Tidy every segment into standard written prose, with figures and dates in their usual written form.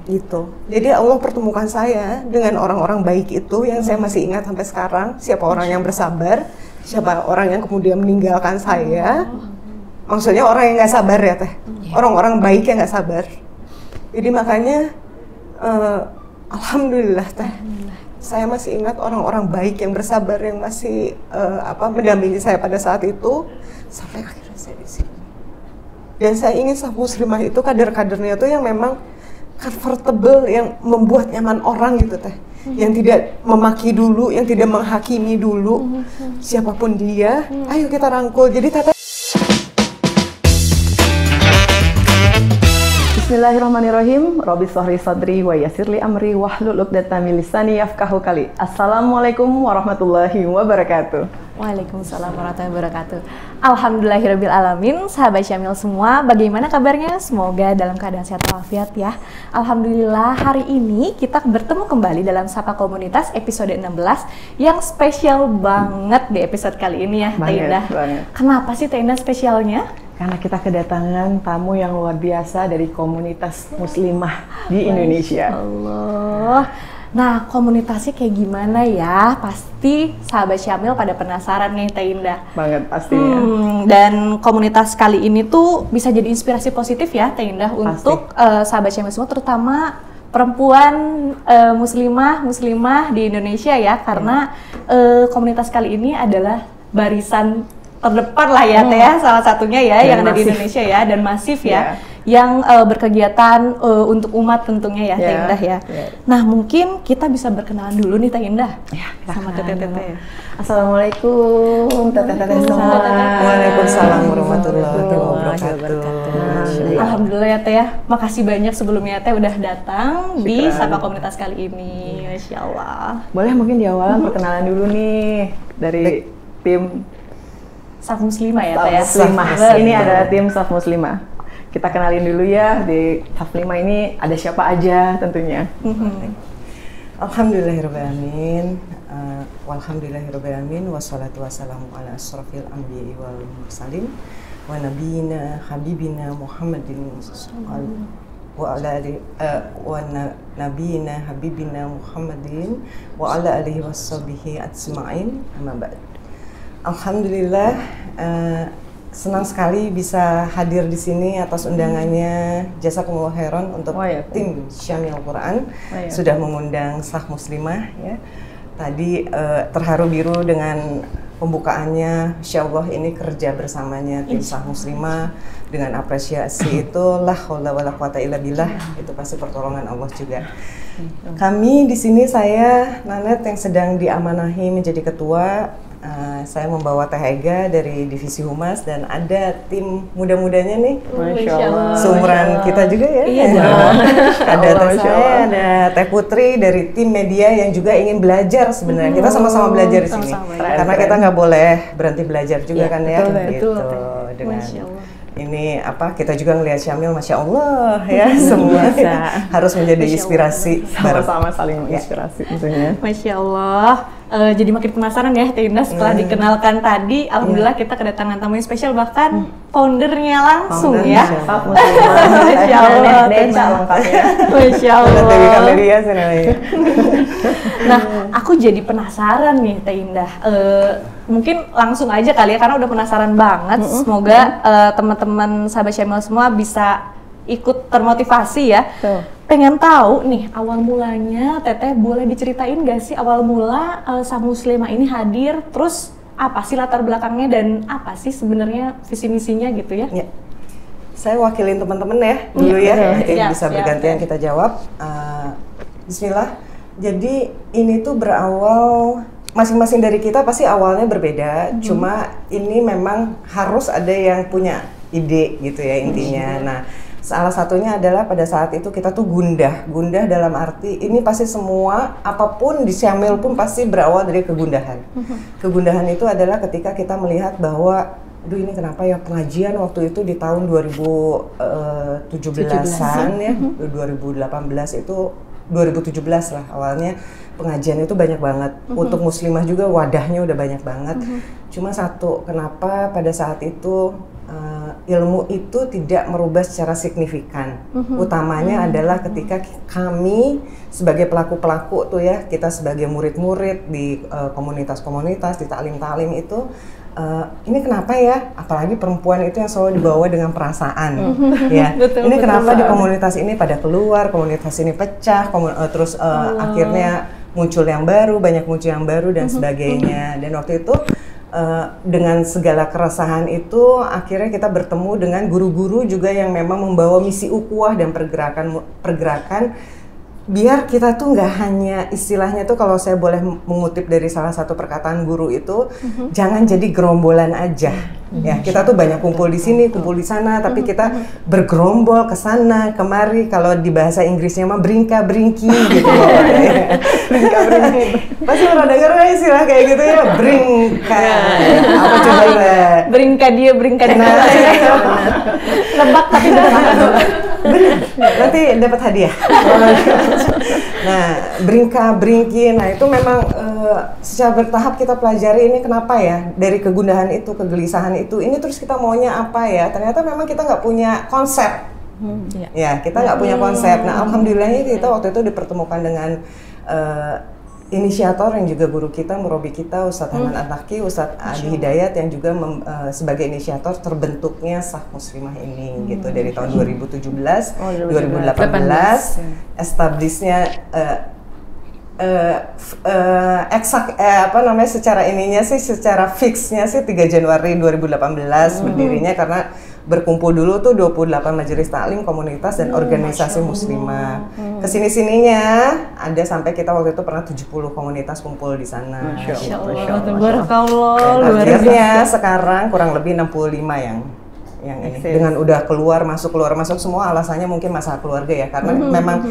Gitu. Jadi Allah pertemukan saya dengan orang-orang baik itu yang saya masih ingat sampai sekarang. Siapa orang yang bersabar, siapa orang yang kemudian meninggalkan saya. Maksudnya orang yang nggak sabar ya teh. Orang-orang baik yang nggak sabar. Jadi makanya alhamdulillah teh. Saya masih ingat orang-orang baik yang bersabar yang masih mendampingi saya pada saat itu sampai akhirnya saya di sini. Dan saya ingin sah muslimah itu kader-kadernya tuh yang memang comfortable, yang membuat nyaman orang gitu teh, yang tidak memaki dulu, yang tidak menghakimi dulu, siapapun dia, ayo kita rangkul. Jadi Tata. Bismillahirrahmanirrahim. Rabbi shrah sadri wa yassir li amri wahlul 'uqdatam min lisani yafqahu qawli. Assalamualaikum warahmatullahi wabarakatuh. Waalaikumsalam warahmatullahi wabarakatuh. Alhamdulillahirabbil alamin. Sahabat Syamil semua, bagaimana kabarnya? Semoga dalam keadaan sehat walafiat ya. Alhamdulillah, hari ini kita bertemu kembali dalam Sapa Komunitas episode 16 yang spesial banget di episode kali ini ya, Teh Indah. Kenapa sih Teh Indah spesialnya? Karena kita kedatangan tamu yang luar biasa dari komunitas muslimah di Indonesia. Allah. Nah, komunitasnya kayak gimana ya? Pasti sahabat Syamil pada penasaran nih, Teh Indah. Banget pastinya. Dan komunitas kali ini tuh bisa jadi inspirasi positif ya, Teh Indah, untuk sahabat Syamil semua, terutama perempuan muslimah di Indonesia ya, karena komunitas kali ini adalah barisan terdepan lah ya Teh ya, salah satunya ya yang ada di Indonesia ya, dan masif ya, yang berkegiatan untuk umat tentunya ya Teh Indah ya. Nah, mungkin kita bisa berkenalan dulu nih Teh Indah sama Teteh-teteh. Assalamualaikum Teteh-teteh semua. Waalaikumsalam warahmatullahi wabarakatuh. Alhamdulillah ya Teh ya, makasih banyak sebelumnya Teh udah datang di Sapa Komunitas kali ini. Masya Allah. Boleh mungkin di awal perkenalan dulu nih dari tim Saf Muslimah ya Teh ya. Muslimah. Ini ada tim Saf Muslimah. Kita kenalin dulu ya, di Saf Muslimah ini ada siapa aja tentunya. Alhamdulillahirrahmanirrahim. Walhamdulillahirrahmanirrahim. Wassalatu wassalamu ala asrafil anbiya'i wal mursalin wa nabiyina habibina Muhammadin wa ala alihi wa nabiyina habibina Muhammadin wa ala alihi washabihi ajma'in. Amma ba'd. Alhamdulillah, senang sekali bisa hadir di sini atas undangannya Jazakumullah khairan untuk tim Syamil Quran sudah mengundang Sah Muslimah ya. Tadi terharu biru dengan pembukaannya, Insya Allah ini kerja bersamanya tim Sah Muslimah dengan apresiasi itu la haula wala quwata illa billah, itu pasti pertolongan Allah juga. Kami di sini, saya Nanet yang sedang diamanahi menjadi ketua. Saya membawa Teh Ega dari divisi Humas dan ada tim muda-mudanya nih. Masya Allah. Seumuran kita juga ya. Iya. Ada Teh saya, ada Teh Putri dari tim media yang juga ingin belajar sebenarnya. Kita sama-sama belajar di sini. Karena kita nggak boleh berhenti belajar juga kan ya. Gitu. Dengan ini kita juga ngelihat Syamil, Masya Allah ya, semua harus menjadi inspirasi, sama-sama saling menginspirasi tentunya. Masya Allah. Jadi makin penasaran ya Teh Indah setelah dikenalkan tadi. Alhamdulillah kita kedatangan tamu yang spesial, bahkan foundernya langsung ya. Masya Allah. Masya Allah. Nah, aku jadi penasaran nih Teh Indah. Mungkin langsung aja kali ya, karena udah penasaran banget. Semoga teman-teman sahabat Syamil semua bisa ikut termotivasi ya. Pengen tahu nih awal mulanya, Teteh boleh diceritain gak sih awal mula Sah Muslimah ini hadir, terus apa sih latar belakangnya dan apa sih sebenarnya visi misinya gitu ya? Saya wakilin teman-teman ya dulu ya, bisa bergantian kita jawab. Bismillah. Jadi ini tuh berawal, masing-masing dari kita pasti awalnya berbeda, cuma ini memang harus ada yang punya ide gitu ya intinya. Nah, salah satunya adalah pada saat itu kita tuh gundah dalam arti ini pasti semua apapun di Syamil pun pasti berawal dari kegundahan. Kegundahan itu adalah ketika kita melihat bahwa aduh ini kenapa ya pengajian waktu itu di tahun 2017-an ya, 2018 itu 2017 lah awalnya pengajian itu banyak banget. Untuk muslimah juga wadahnya udah banyak banget. Cuma satu, kenapa pada saat itu ilmu itu tidak merubah secara signifikan. Utamanya adalah ketika kami sebagai pelaku-pelaku tuh ya, kita sebagai murid-murid di komunitas-komunitas, di taklim-taklim itu, ini kenapa ya, apalagi perempuan itu yang selalu dibawa dengan perasaan, ya. Betul, ini betul, kenapa di betul. komunitas ini pada keluar, komunitas ini pecah, terus akhirnya muncul yang baru, banyak muncul yang baru dan sebagainya. Dan waktu itu dengan segala keresahan itu akhirnya kita bertemu dengan guru-guru juga yang memang membawa misi ukhuwah dan pergerakan biar kita tuh nggak hanya istilahnya tuh, kalau saya boleh mengutip dari salah satu perkataan guru itu, jangan jadi gerombolan aja. Ya, kita tuh banyak kumpul di sini, kumpul di sana, tapi kita bergerombol ke sana kemari. Kalau di bahasa Inggrisnya mah bringka-bringki gitu loh. Bringka-bringki. Pasti pernah denger kan istilah kayak gitu ya, bringka. Apa coba ya? Bringka dia, bringka dia. Nebak tapi benar. Bener, nanti dapat hadiah. Nah, bringka-bringki, nah itu memang secara bertahap kita pelajari ini kenapa ya, dari kegundahan itu, kegelisahan itu, ini terus kita maunya apa ya, ternyata memang kita nggak punya konsep. Ya, kita nggak punya konsep. Nah, alhamdulillahnya kita waktu itu dipertemukan dengan inisiator yang juga guru kita, murabi kita, Ustadz Hanan At-Taqi, Ustadz Adi Hidayat yang juga sebagai inisiator terbentuknya Saf Muslimah ini gitu dari tahun 2017, 2018, establishnya secara ininya sih, secara fixnya sih 3 Januari 2018 berdirinya karena berkumpul dulu tuh 28 majelis taklim, komunitas dan organisasi muslimah. Kesini-sininya ada sampai kita waktu itu pernah 70 komunitas kumpul di sana. Masya Allah, tabarakallah, luar akhirnya sekarang kurang lebih 65 yang ini. Dengan udah keluar masuk semua, alasannya mungkin masalah keluarga ya, karena memang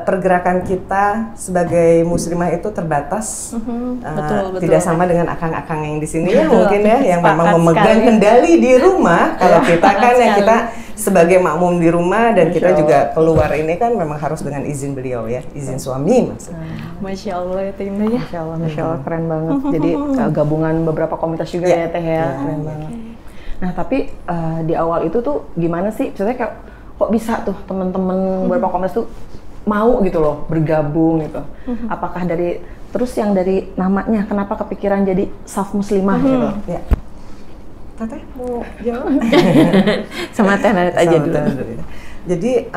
pergerakan kita sebagai muslimah itu terbatas, betul. tidak sama dengan akang-akang yang di sini ya mungkin ya, yang memang memegang kendali di rumah. Kalau kita kan yang kita sebagai makmum di rumah dan kita juga keluar ini kan memang harus dengan izin beliau ya, izin suami maksudnya. Masya Allah ya Teh Indah ya. Masya Allah, keren banget. Jadi gabungan beberapa komunitas juga ya Teh ya, keren banget. Nah tapi di awal itu tuh gimana sih? Maksudnya kok bisa tuh teman-teman beberapa komunitas tuh mau gitu loh bergabung gitu? Apakah dari yang namanya kenapa kepikiran jadi Saf Muslimah gitu? Ya. Teteh mau jawab? Sama Teh Nanet aja dulu. Jadi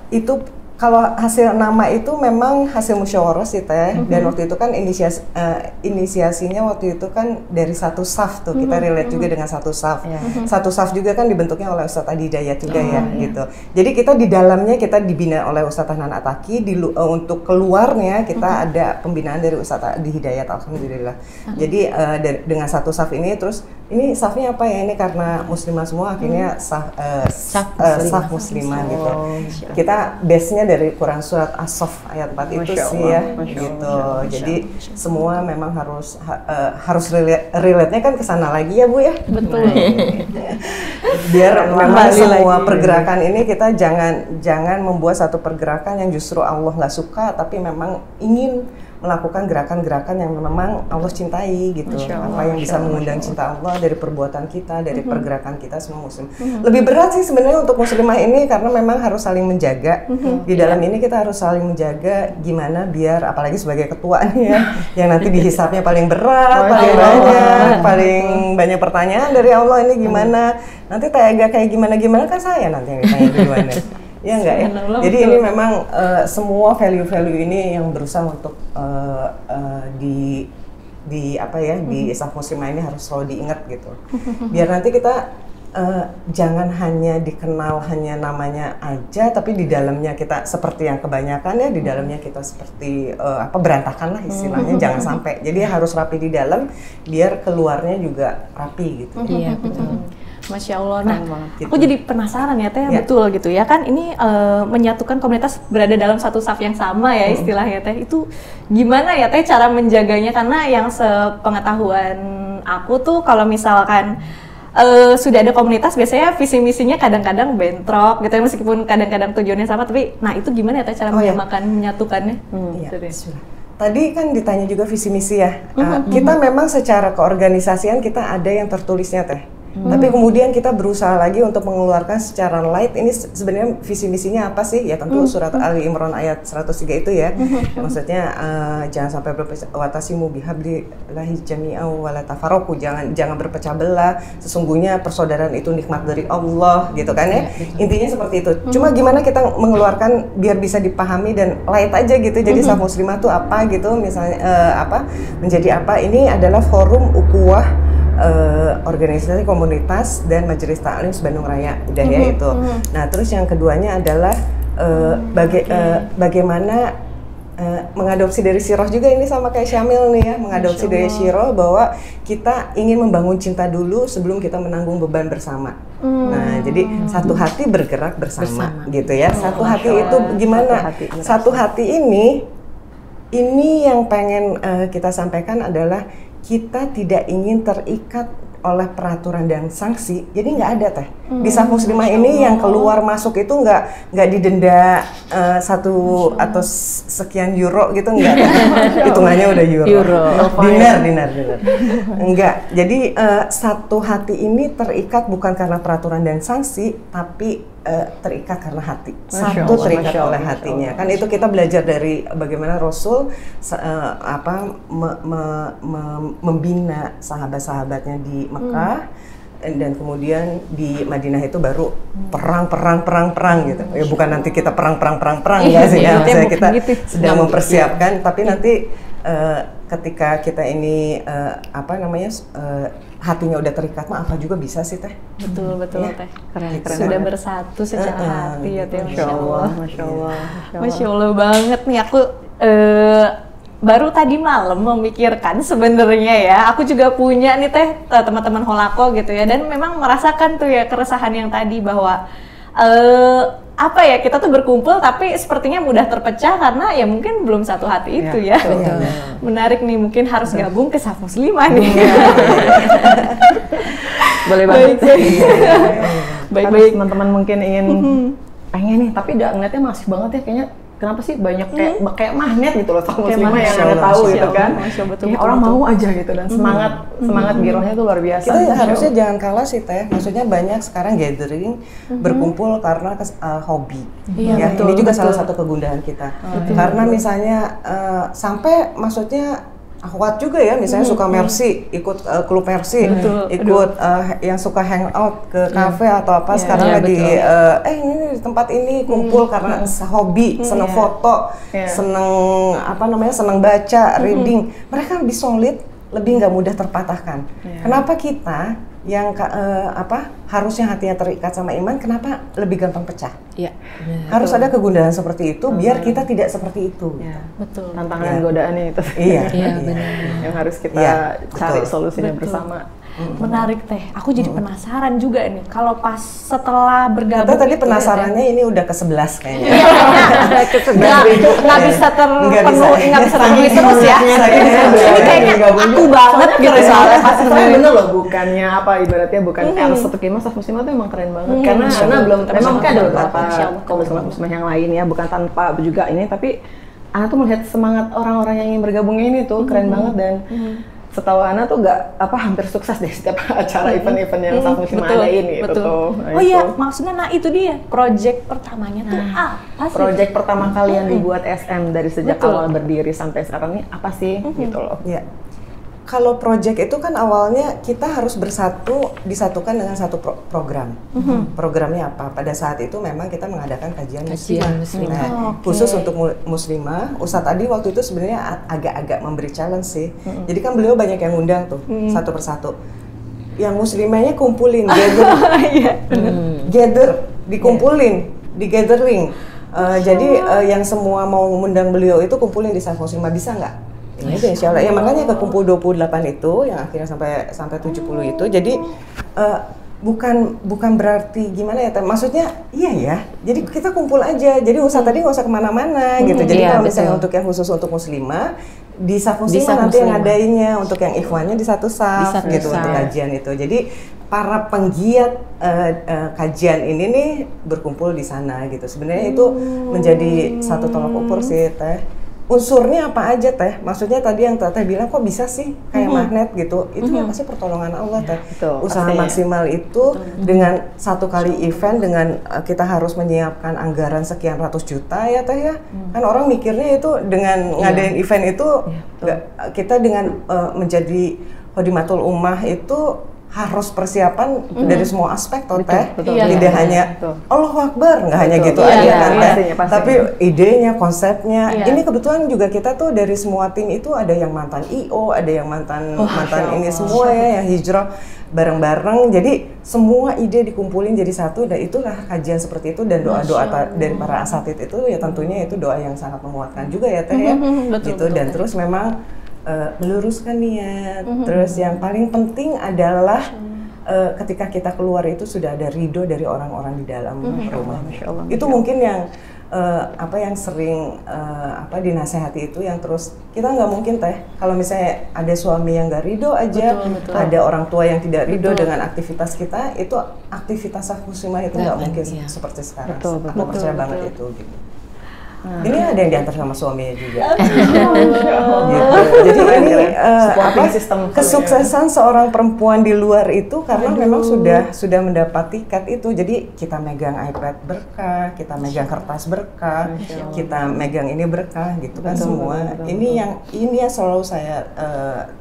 itu kalau hasil nama itu memang hasil musyawarah sih Teh, dan waktu itu kan inisiasinya waktu itu kan dari satu saf tuh, kita relate juga dengan satu saf. Satu saf juga kan dibentuknya oleh Ustadz Adi Hidayat juga gitu. Jadi kita di dalamnya kita dibina oleh Ustadz Hanan At-Taqi, untuk keluarnya kita ada pembinaan dari Ustadz Adi Hidayat, alhamdulillah. Jadi dengan satu saf ini, terus ini safnya apa ya, ini karena muslimah semua akhirnya saf muslimah gitu. Kita base-nya dari Quran surat As-Saff ayat 4 itu sih ya gitu. Jadi semua memang harus relate-nya kan ke sana lagi ya Bu ya. Betul. Biar memang semua pergerakan ini kita jangan membuat satu pergerakan yang justru Allah nggak suka, tapi memang ingin melakukan gerakan-gerakan yang memang Allah cintai gitu. Apa yang bisa mengundang cinta Allah dari perbuatan kita, dari pergerakan kita semua muslim. Lebih berat sih sebenarnya untuk muslimah ini karena memang harus saling menjaga. Di dalam ini kita harus saling menjaga gimana biar, apalagi sebagai ketua nih ya, yang nanti dihisapnya paling berat, paling banyak pertanyaan dari Allah, ini gimana. Nanti kayak gimana kan saya nanti yang ditanya duluan ya. Ya enggak ya. Jadi ini memang semua value-value ini yang berusaha untuk di Saf Muslimah ini harus selalu diingat gitu. Biar nanti kita jangan hanya dikenal hanya namanya aja, tapi di dalamnya kita seperti yang kebanyakan ya, di dalamnya kita seperti berantakan lah istilahnya. Jangan sampai. Jadi harus rapi di dalam biar keluarnya juga rapi gitu. Iya betul. Masya Allah. Nah, aku jadi penasaran ya Teh, betul gitu ya kan ini menyatukan komunitas berada dalam satu saf yang sama ya istilahnya Teh. Itu gimana ya Teh cara menjaganya, karena yang sepengetahuan aku tuh kalau misalkan sudah ada komunitas biasanya visi misinya kadang-kadang bentrok gitu ya, meskipun kadang-kadang tujuannya sama, tapi nah itu gimana ya Teh cara menyatukannya? Tadi kan ditanya juga visi misi ya. Kita memang secara keorganisasian kita ada yang tertulisnya Teh. Tapi kemudian kita berusaha lagi untuk mengeluarkan secara light, ini sebenarnya visi misinya apa sih? Ya tentu surat Ali Imran ayat 103 itu ya. Maksudnya jangan sampai watasimu bihablillahi jami'an wa la tafarraqu, jangan berpecah belah. Sesungguhnya persaudaraan itu nikmat dari Allah gitu kan ya. Intinya seperti itu. Cuma gimana kita mengeluarkan biar bisa dipahami dan light aja gitu. Jadi saf muslimah itu apa gitu, misalnya menjadi apa? Ini adalah forum ukhuwah organisasi komunitas dan majelis taklim Bandung Raya, udah ya itu. Nah terus yang keduanya adalah bagaimana mengadopsi dari Siroh juga, ini sama kayak Syamil nih ya, mengadopsi dari Siroh bahwa kita ingin membangun cinta dulu sebelum kita menanggung beban bersama. Nah jadi satu hati bergerak bersama gitu ya. Satu hati itu gimana? Satu hati ini yang pengen kita sampaikan adalah kita tidak ingin terikat oleh peraturan dan sanksi, jadi nggak ada teh. Di saf muslimah ini yang keluar masuk itu nggak didenda 1 atau sekian euro gitu, nggak. Hitungannya udah euro. Dinar. Enggak. Jadi satu hati ini terikat bukan karena peraturan dan sanksi, tapi terikat karena hati. Satu terikat oleh hatinya. Kan itu kita belajar dari bagaimana Rasul membina sahabat-sahabatnya di Mekah, dan kemudian di Madinah itu baru perang gitu. Ya bukan nanti kita perang ya sih ya. Maksudnya kita sedang mempersiapkan, tapi nanti ketika kita ini hatinya udah terikat, apa juga bisa sih teh. Betul ya? Teh. Keren. Sudah bersatu secara hati ya teh. Masya Allah banget nih. Aku baru tadi malam memikirkan sebenarnya ya, aku juga punya nih teh teman-teman Holako gitu ya, dan memang merasakan tuh ya keresahan yang tadi bahwa kita tuh berkumpul tapi sepertinya mudah terpecah karena ya mungkin belum satu hati itu ya. Menarik nih, mungkin harus gabung ke saf muslimah nih. Boleh banget. Baik. Teman-teman mungkin ingin pengen nih, tapi udah ngeliatnya masih banget ya kayaknya. Kenapa sih banyak kayak magnet gitu loh saf muslimah yang nggak tahu gitu kan. Ya, orang mau aja gitu, dan semangat girohnya tuh luar biasa. Kita harusnya jangan kalah sih teh. Maksudnya banyak sekarang gathering berkumpul karena hobi. Ya, ini juga salah satu kegundahan kita. Karena misalnya sampai maksudnya akhwat juga ya, misalnya suka Mercy, ikut klub Mercy, ikut yang suka hangout ke kafe atau apa, sekarang lagi ini di tempat ini kumpul karena hobi, seneng foto, seneng baca, reading. Mereka lebih solid, lebih nggak mudah terpatahkan. Kenapa kita yang harusnya hatinya terikat sama iman, kenapa lebih gampang pecah? Harus ada kegundahan seperti itu biar kita tidak seperti itu. Betul. Tantangan godaannya itu. Iya benar. Yang harus kita cari solusinya bersama. Menarik teh. Aku jadi penasaran juga nih. Kalau pas setelah bergabung. Kita tadi penasarannya ini udah ke-11 kayaknya. Nggak bisa terpenuhi, nggak bisa terpenuhi terus ya. Ini kayaknya aku banget gitu soalnya. Bener loh, bukannya ibaratnya bukan satu kemah saf muslimah tuh emang keren banget. Karena belum, memang ada beberapa kaum muslimah yang lain ya, bukan tanpa juga ini, tapi Ana tuh melihat semangat orang-orang yang ingin bergabung ini tuh keren banget. Dan setahu Ana tuh hampir sukses deh setiap acara event-event yang saf muslimah adain gitu tuh. Maksudnya itu dia project pertamanya tuh apa sih? Project pertama kali yang dibuat SM dari sejak awal berdiri sampai sekarang ini apa sih gitu loh. Kalau project itu kan awalnya kita harus disatukan dengan satu program. Programnya apa? Pada saat itu memang kita mengadakan kajian muslimah. Khusus untuk muslimah. Ustadz Adi waktu itu sebenarnya agak-agak memberi challenge sih. Jadi kan beliau banyak yang ngundang tuh satu persatu. Yang muslimahnya kumpulin, dikumpulin, di gathering. Jadi yang semua mau mengundang beliau itu kumpulin di saf muslimah, bisa nggak? Ini insya Allah. Ya makanya ke kumpul 28 itu yang akhirnya sampai 70 itu. Jadi bukan berarti gimana ya, maksudnya ya. Jadi kita kumpul aja. Jadi tadi nggak usah kemana-mana gitu. Jadi kalau misalnya untuk yang khusus untuk muslimah di saf muslimah nanti yang ngadainnya, untuk yang ikhwannya di satu saf gitu untuk kajian itu. Jadi para penggiat kajian ini nih berkumpul di sana gitu. Sebenarnya itu menjadi satu tolak ukur sih teh. unsurnya apa aja teh? Maksudnya tadi yang Teteh bilang kok bisa sih kayak magnet gitu? Itu ya pasti pertolongan Allah teh. Betul, Usaha pastinya. maksimal itu dengan satu kali event dengan kita harus menyiapkan anggaran sekian ratus juta ya teh ya. Kan orang mikirnya itu dengan ngadain event itu kita dengan menjadi khodimatul ummah itu harus persiapan dari semua aspek toh teh. Tidak hanya Allahu Akbar, nggak hanya gitu aja kan teh. Pastinya. Tapi idenya, konsepnya, ini kebetulan juga kita tuh dari semua tim itu ada yang mantan IO, ada yang mantan ini semua ya, yang hijrah bareng-bareng. Jadi semua ide dikumpulin jadi satu, dan itulah kajian seperti itu, dan doa-doa dari para asatid itu ya tentunya itu doa yang sangat menguatkan juga ya teh ya. Gitu. Dan terus memang meluruskan niat. Terus yang paling penting adalah ketika kita keluar itu sudah ada ridho dari orang-orang di dalam rumah. Itu mungkin yang yang sering dinasehati itu, yang terus kita nggak mungkin teh kalau misalnya ada suami yang nggak ridho aja, ada orang tua yang tidak ridho dengan aktivitas kita, itu aktivitas muslimah itu nggak mungkin seperti sekarang. Aku percaya banget itu gitu. Ini ada yang diantar sama suaminya juga. Gitu. Jadi ini kesuksesan seorang perempuan di luar itu karena memang sudah mendapat tiket itu. Jadi kita megang iPad berkah, kita megang kertas berkah, kita megang ini berkah gitu kan semua. Ini yang selalu saya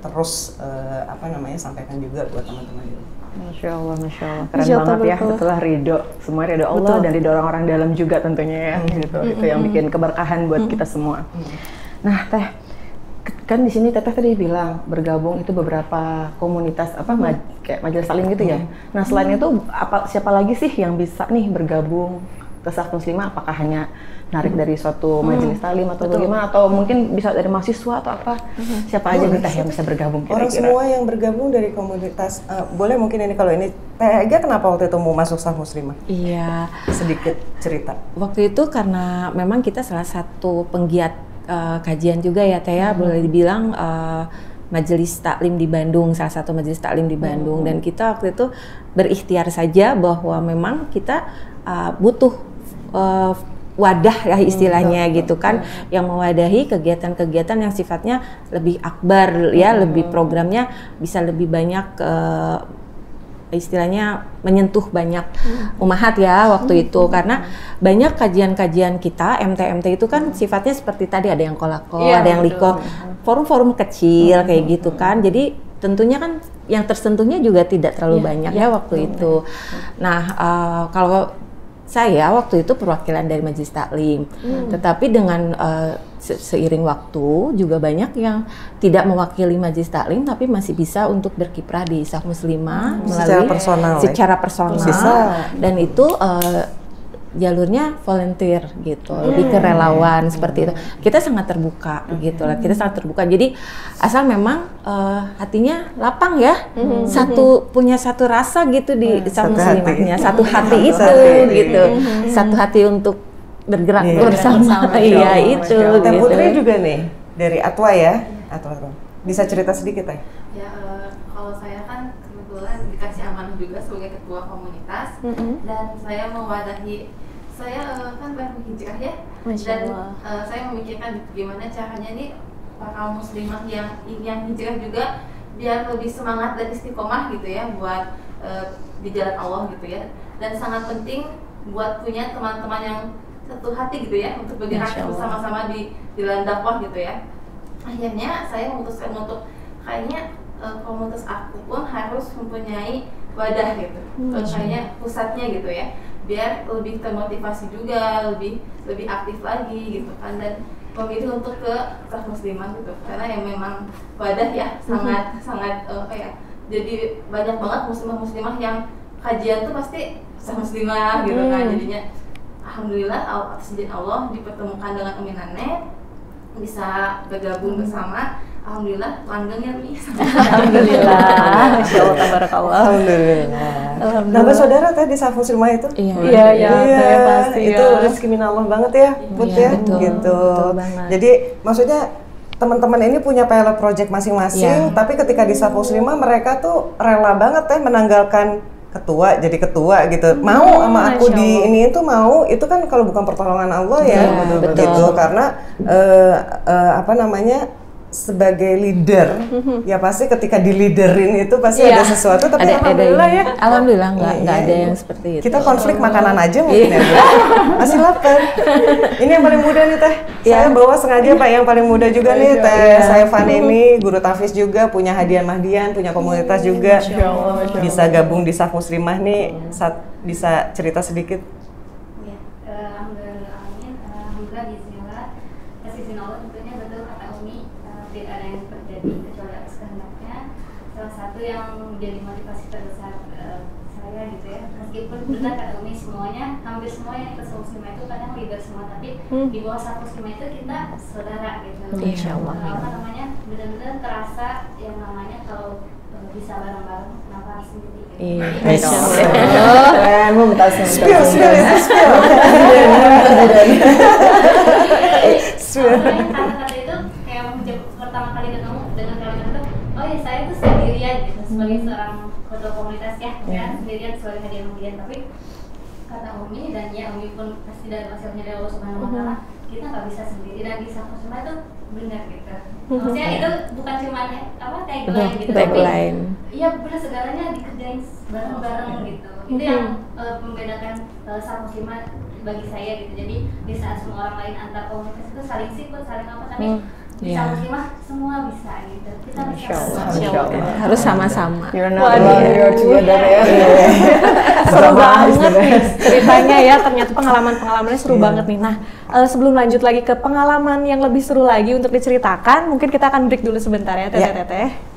terus sampaikan juga buat teman-teman itu. Masya Allah, keren banget ya. Setelah ridho, semua ridho Allah dan ridho orang-orang dalam juga tentunya ya. Gitu. Itu yang bikin keberkahan buat kita semua. Nah teh, kan di sini Teteh tadi bilang bergabung itu beberapa komunitas kayak majelis taklim gitu ya. Nah selain itu siapa lagi sih yang bisa nih bergabung ke Saf Muslimah? Apakah hanya narik dari suatu majelis taklim atau bagaimana, atau mungkin bisa dari mahasiswa atau apa? Siapa aja nih Teh yang bisa bergabung kira-kira? Orang semua yang bergabung dari komunitas, boleh mungkin ini kalau ini Teh Ega kenapa waktu itu mau masuk Saf Muslimah? Iya. Sedikit cerita. Waktu itu karena memang kita salah satu penggiat kajian juga ya Teh ya, boleh dibilang majelis taklim di Bandung, salah satu majelis taklim di Bandung, dan kita waktu itu berikhtiar saja bahwa memang kita butuh wadah ya istilahnya gitu kan, yang mewadahi kegiatan-kegiatan yang sifatnya lebih akbar ya, lebih programnya bisa lebih banyak istilahnya menyentuh banyak umahat ya waktu itu, karena banyak kajian-kajian kita MT itu kan sifatnya seperti tadi, ada yang kolako, ada yang liko, forum-forum kecil kayak gitu kan, jadi tentunya kan yang tersentuhnya juga tidak terlalu banyak ya waktu itu. Nah kalau saya waktu itu perwakilan dari majelis taklim, tetapi dengan seiring waktu juga banyak yang tidak mewakili majelis taklim tapi masih bisa untuk berkiprah di Saf Muslimah melalui secara personal dan itu jalurnya volunteer gitu, lebih ke relawan seperti itu. Kita sangat terbuka gitu lah, kita sangat terbuka. Jadi asal memang hatinya lapang ya, punya satu rasa gitu di Saf Muslimahnya, satu hati itu gitu, satu hati untuk bergerak bersama. Iya itu. Teh Putri juga nih dari Atwa ya, Atwa. Bisa cerita sedikit ya? Ya kalau saya kan kebetulan dikasih amanah juga sebagai ketua komunitas dan saya mewadahi. Saya kan baru hijrah ya, dan saya memikirkan gimana caranya nih para muslimah yang hijrah juga biar lebih semangat dan istiqomah gitu ya buat di jalan Allah gitu ya, dan sangat penting buat punya teman-teman yang satu hati gitu ya untuk bergerak bersama-sama di jalan dakwah gitu ya. Akhirnya saya memutuskan untuk kayaknya komunitas aku pun harus mempunyai wadah gitu, kayaknya pusatnya gitu ya, biar lebih termotivasi juga, lebih aktif lagi gitu kan, dan memilih untuk ke Saf Muslimah gitu, karena yang memang wadah ya sangat jadi banyak banget muslimah yang kajian tuh pasti Saf Muslimah gitu kan, jadinya alhamdulillah atas izin Allah dipertemukan dengan Umi Nanet, bisa bergabung bersama. Alhamdulillah langgengnya nih. Alhamdulillah, Masya Allah, tabarakallah. Alhamdulillah. Nambah saudara tadi Saf Muslimah itu? Iya, pasti. Itu rezeki minallah banget ya, Put ya, betul, gitu. Betul banget. Jadi maksudnya teman-teman ini punya pilot project masing-masing, tapi ketika di Saf Muslimah mereka tuh rela banget ya menanggalkan ketua jadi ketua gitu, mau sama aku di ini itu mau, itu kan kalau bukan pertolongan Allah ya, gitu. Karena apa namanya, sebagai leader ya pasti ketika di leaderin itu pasti ada sesuatu, tapi alhamdulillah ya, alhamdulillah nggak ada yang seperti itu. Kita konflik makanan aja mungkin ya, masih lapar. Ini yang paling muda nih Teh, saya bawa sengaja Pak yang paling muda juga nih Teh Saifan ini, guru tahfiz juga, punya hadiah Mahdian, punya komunitas juga, bisa gabung di Saf Muslimah nih, bisa cerita sedikit. Alhamdulillah bismillah, kasih izin Allah tentunya betul kata Umi, tidak ada yang terjadi kecuali atas kehendaknya. Salah satu yang menjadi motivasi terbesar saya gitu ya, meskipun benar kata Umi semuanya, hampir semua yang ikut Saf Muslimah itu kadang leader semua, tapi di bawah Saf Muslimah itu kita saudara gitu. Insya Allah. Apa namanya, benar-benar terasa yang namanya kalau bisa bareng-bareng, kenapa harus sendiri gitu. Insya Allah. Keren, mumtaz. Spill. Kata-kata itu kayak pertama kali ketemu dengan kalimat itu, oh ya saya tuh sendirian gitu sebagai seorang ketua komunitas ya, sendirian sebagai hadiah Mahdian, tapi kata Umi dan ya Umi pun pasti dari hasilnya dari Allah Subhanahu Wa Taala, kita nggak bisa sendiri, dan di Saf Muslimah itu benar gitu. Maksudnya itu bukan cuma apa tagline gitu, tapi iya benar segalanya dikerjain bareng-bareng gitu. Itu yang membedakan Saf Muslimah bagi saya gitu. Jadi di saat semua orang lain antar komunitas itu saling sikut, saling apa, tapi di Saf Muslimah semua bisa gitu. Kita bisa Harus sama-sama. You're not alone, you're together ya. Seru banget nih ceritanya ya, ternyata pengalaman-pengalamannya seru banget nih. Nah, sebelum lanjut lagi ke pengalaman yang lebih seru lagi untuk diceritakan, mungkin kita akan break dulu sebentar ya Teteh.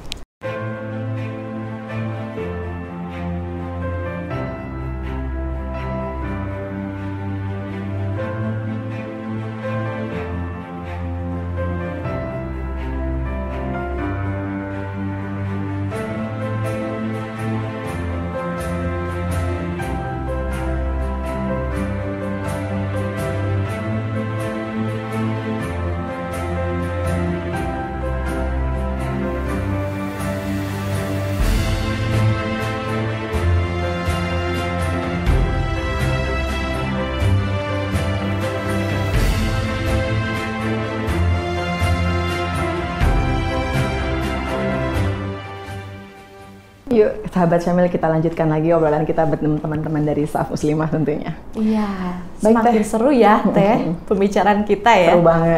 Yuk, sahabat Syamil, kita lanjutkan lagi obrolan kita bertemu teman-teman dari Saf Muslimah tentunya. Iya, Baik, semakin Teh. seru ya Teh pembicaraan kita ya.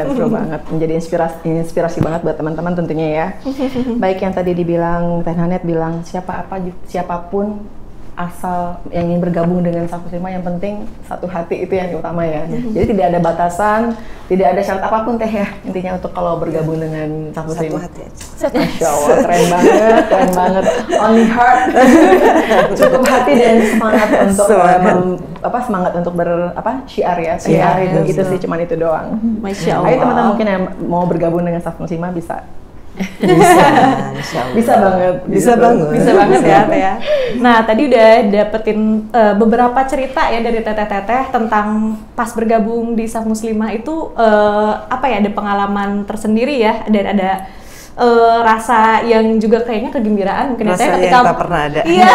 Seru banget. Menjadi inspirasi banget buat teman-teman tentunya ya. Baik, yang tadi dibilang Teh Nanet bilang siapapun asal yang ingin bergabung dengan Saf Muslimah, yang penting satu hati, itu yang utama ya. Jadi tidak ada batasan, tidak ada syarat apapun Teh ya. Intinya untuk kalau bergabung dengan Saf Muslimah. Satu hati aja. Masya Allah, keren banget. Only heart. Cukup hati dan semangat untuk semangat untuk syiar ya. Syiar itu sih, cuman itu doang. Masya Allah. Ayo teman-teman mungkin yang mau bergabung dengan Saf Muslimah bisa Bisa banget ya Teh ya. Nah, tadi udah dapetin beberapa cerita ya dari Teteh tentang pas bergabung di Saf Muslimah itu ada pengalaman tersendiri ya, dan ada rasa yang juga kayaknya kegembiraan mungkin ya Teh, ketika tak pernah ada. Iya.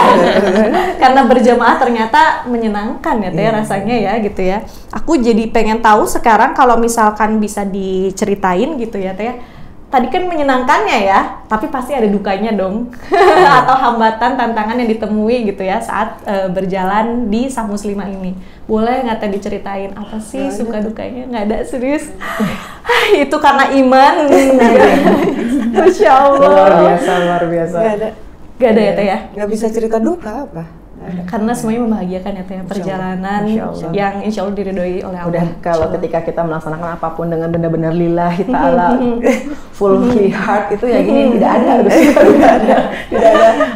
Karena berjamaah ternyata menyenangkan ya Teh rasanya ya gitu ya. Aku jadi pengen tahu sekarang kalau misalkan bisa diceritain gitu ya Teh. Tadi kan menyenangkannya ya, tapi pasti ada dukanya dong. Atau hambatan, tantangan yang ditemui gitu ya saat berjalan di Saf Muslimah ini. Boleh nggak Teh diceritain apa sih suka dukanya? Nggak ada, serius. Itu karena iman. Masya Allah. Luar biasa. Gak ada ya Teh ya? Nggak bisa cerita duka apa? Karena semuanya membahagiakan ya Teh, perjalanan yang insya Allah diridhoi oleh Allah. Udah, kalau ketika kita melaksanakan apapun dengan benar-benar lillahi ta'ala, full heart, itu ya gini, tidak ada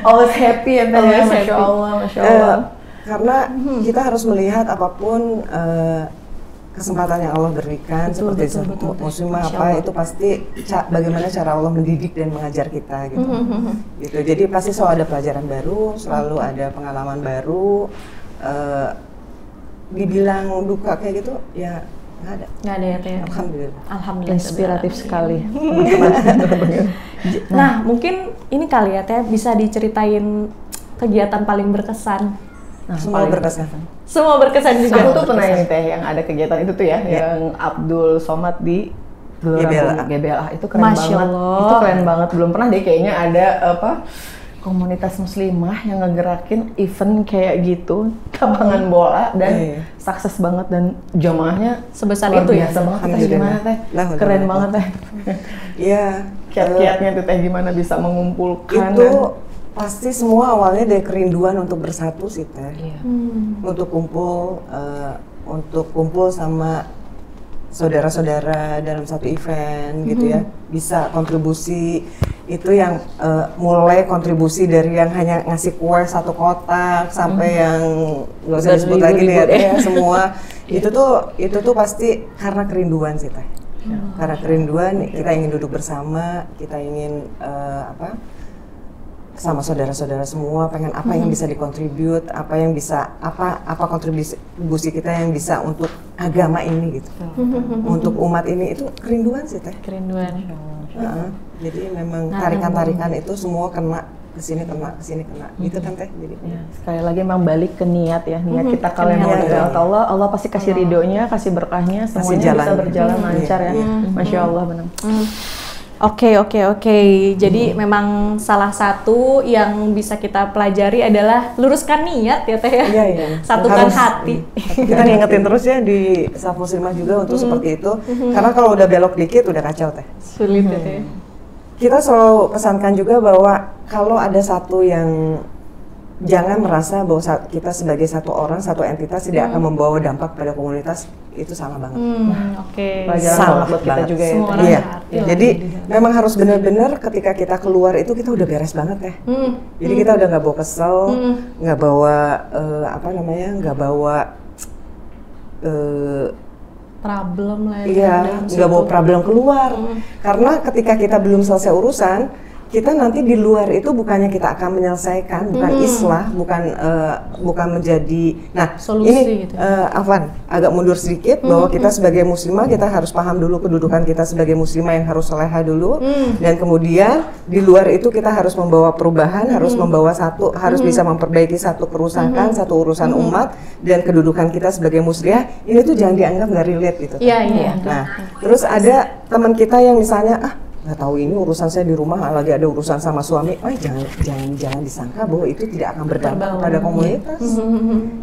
always happy ya Teh. Masya Allah. Karena kita harus melihat apapun kesempatan yang Allah berikan, seperti Muslimah itu pasti bagaimana cara Allah mendidik dan mengajar kita gitu. Gitu. Jadi pasti selalu ada pelajaran baru, selalu ada pengalaman baru. Dibilang duka kayak gitu ya nggak ada ya Teh. Alhamdulillah. Inspiratif sekali. Nah, mungkin ini kali ya Teh bisa diceritain kegiatan paling berkesan? Nah, Semua berkesan. Semua berkesan juga. Aku tuh pernah ini teh yang ada kegiatan itu tuh ya, yang Abdul Somad di GBLA itu keren Masya banget. Allah. Itu keren banget. Belum pernah deh kayaknya ada komunitas muslimah yang ngegerakin event kayak gitu, lapangan bola dan sukses banget dan jamaahnya Sebesar luar itu ya? biasa banget. Teh, gimana teh? Keren banget teh. Iya. Kiat-kiatnya tuh teh gimana bisa mengumpulkan Itu pasti semua awalnya dari kerinduan untuk bersatu sih teh. Untuk kumpul sama saudara-saudara dalam satu event gitu ya, bisa kontribusi. Itu yang mulai kontribusi dari yang hanya ngasih kue satu kotak sampai yang nggak usah disebut lagi deh ya semua. Itu tuh pasti karena kerinduan sih teh. Karena kerinduan kita ingin duduk bersama, kita ingin sama saudara-saudara semua, pengen apa yang bisa dikontribut, apa yang bisa apa kontribusi kita yang bisa untuk agama ini gitu, untuk umat ini. Itu kerinduan sih teh. Kerinduan. Jadi memang tarikan-tarikan itu semua kena kesini kena gitu kan teh. Jadi sekali lagi memang balik ke niat ya, niat kita kalau yang mau dekat Allah, Allah pasti kasih ridhonya, kasih berkahnya, semuanya bisa berjalan lancar ya. Masya Allah benar. Oke. Jadi memang salah satu yang bisa kita pelajari adalah luruskan niat ya teh ya. Iya. Satukan hati. Kita ngingetin terus ya di Saf Muslimah juga untuk seperti itu. Karena kalau udah belok dikit udah kacau teh. Sulit ya teh. Kita selalu pesankan juga bahwa kalau ada satu yang jangan merasa bahwa kita sebagai satu orang, satu entitas tidak akan membawa dampak pada komunitas, itu salah banget. Salah buat kita juga ya. Iya. Jadi memang harus benar-benar ketika kita keluar itu kita udah beres banget ya. Jadi kita udah nggak bawa kesel, nggak bawa nggak bawa problem lah. Iya, nggak bawa problem keluar. Karena ketika kita belum selesai urusan, kita nanti di luar itu bukannya kita akan menyelesaikan, bukan islah, bukan menjadi. Nah, solusi ini gitu. Afwan, agak mundur sedikit bahwa kita sebagai muslimah kita harus paham dulu kedudukan kita sebagai muslimah yang harus soleha dulu, dan kemudian di luar itu kita harus membawa perubahan, harus membawa harus bisa memperbaiki satu kerusakan, satu urusan umat, dan kedudukan kita sebagai muslimah ini tuh jangan dianggap nggak relate gitu. Iya. Nah, terus ada teman kita yang misalnya nggak tahu ini urusan saya di rumah lagi ada urusan sama suami, jangan disangka bahwa itu tidak akan berdampak pada komunitas.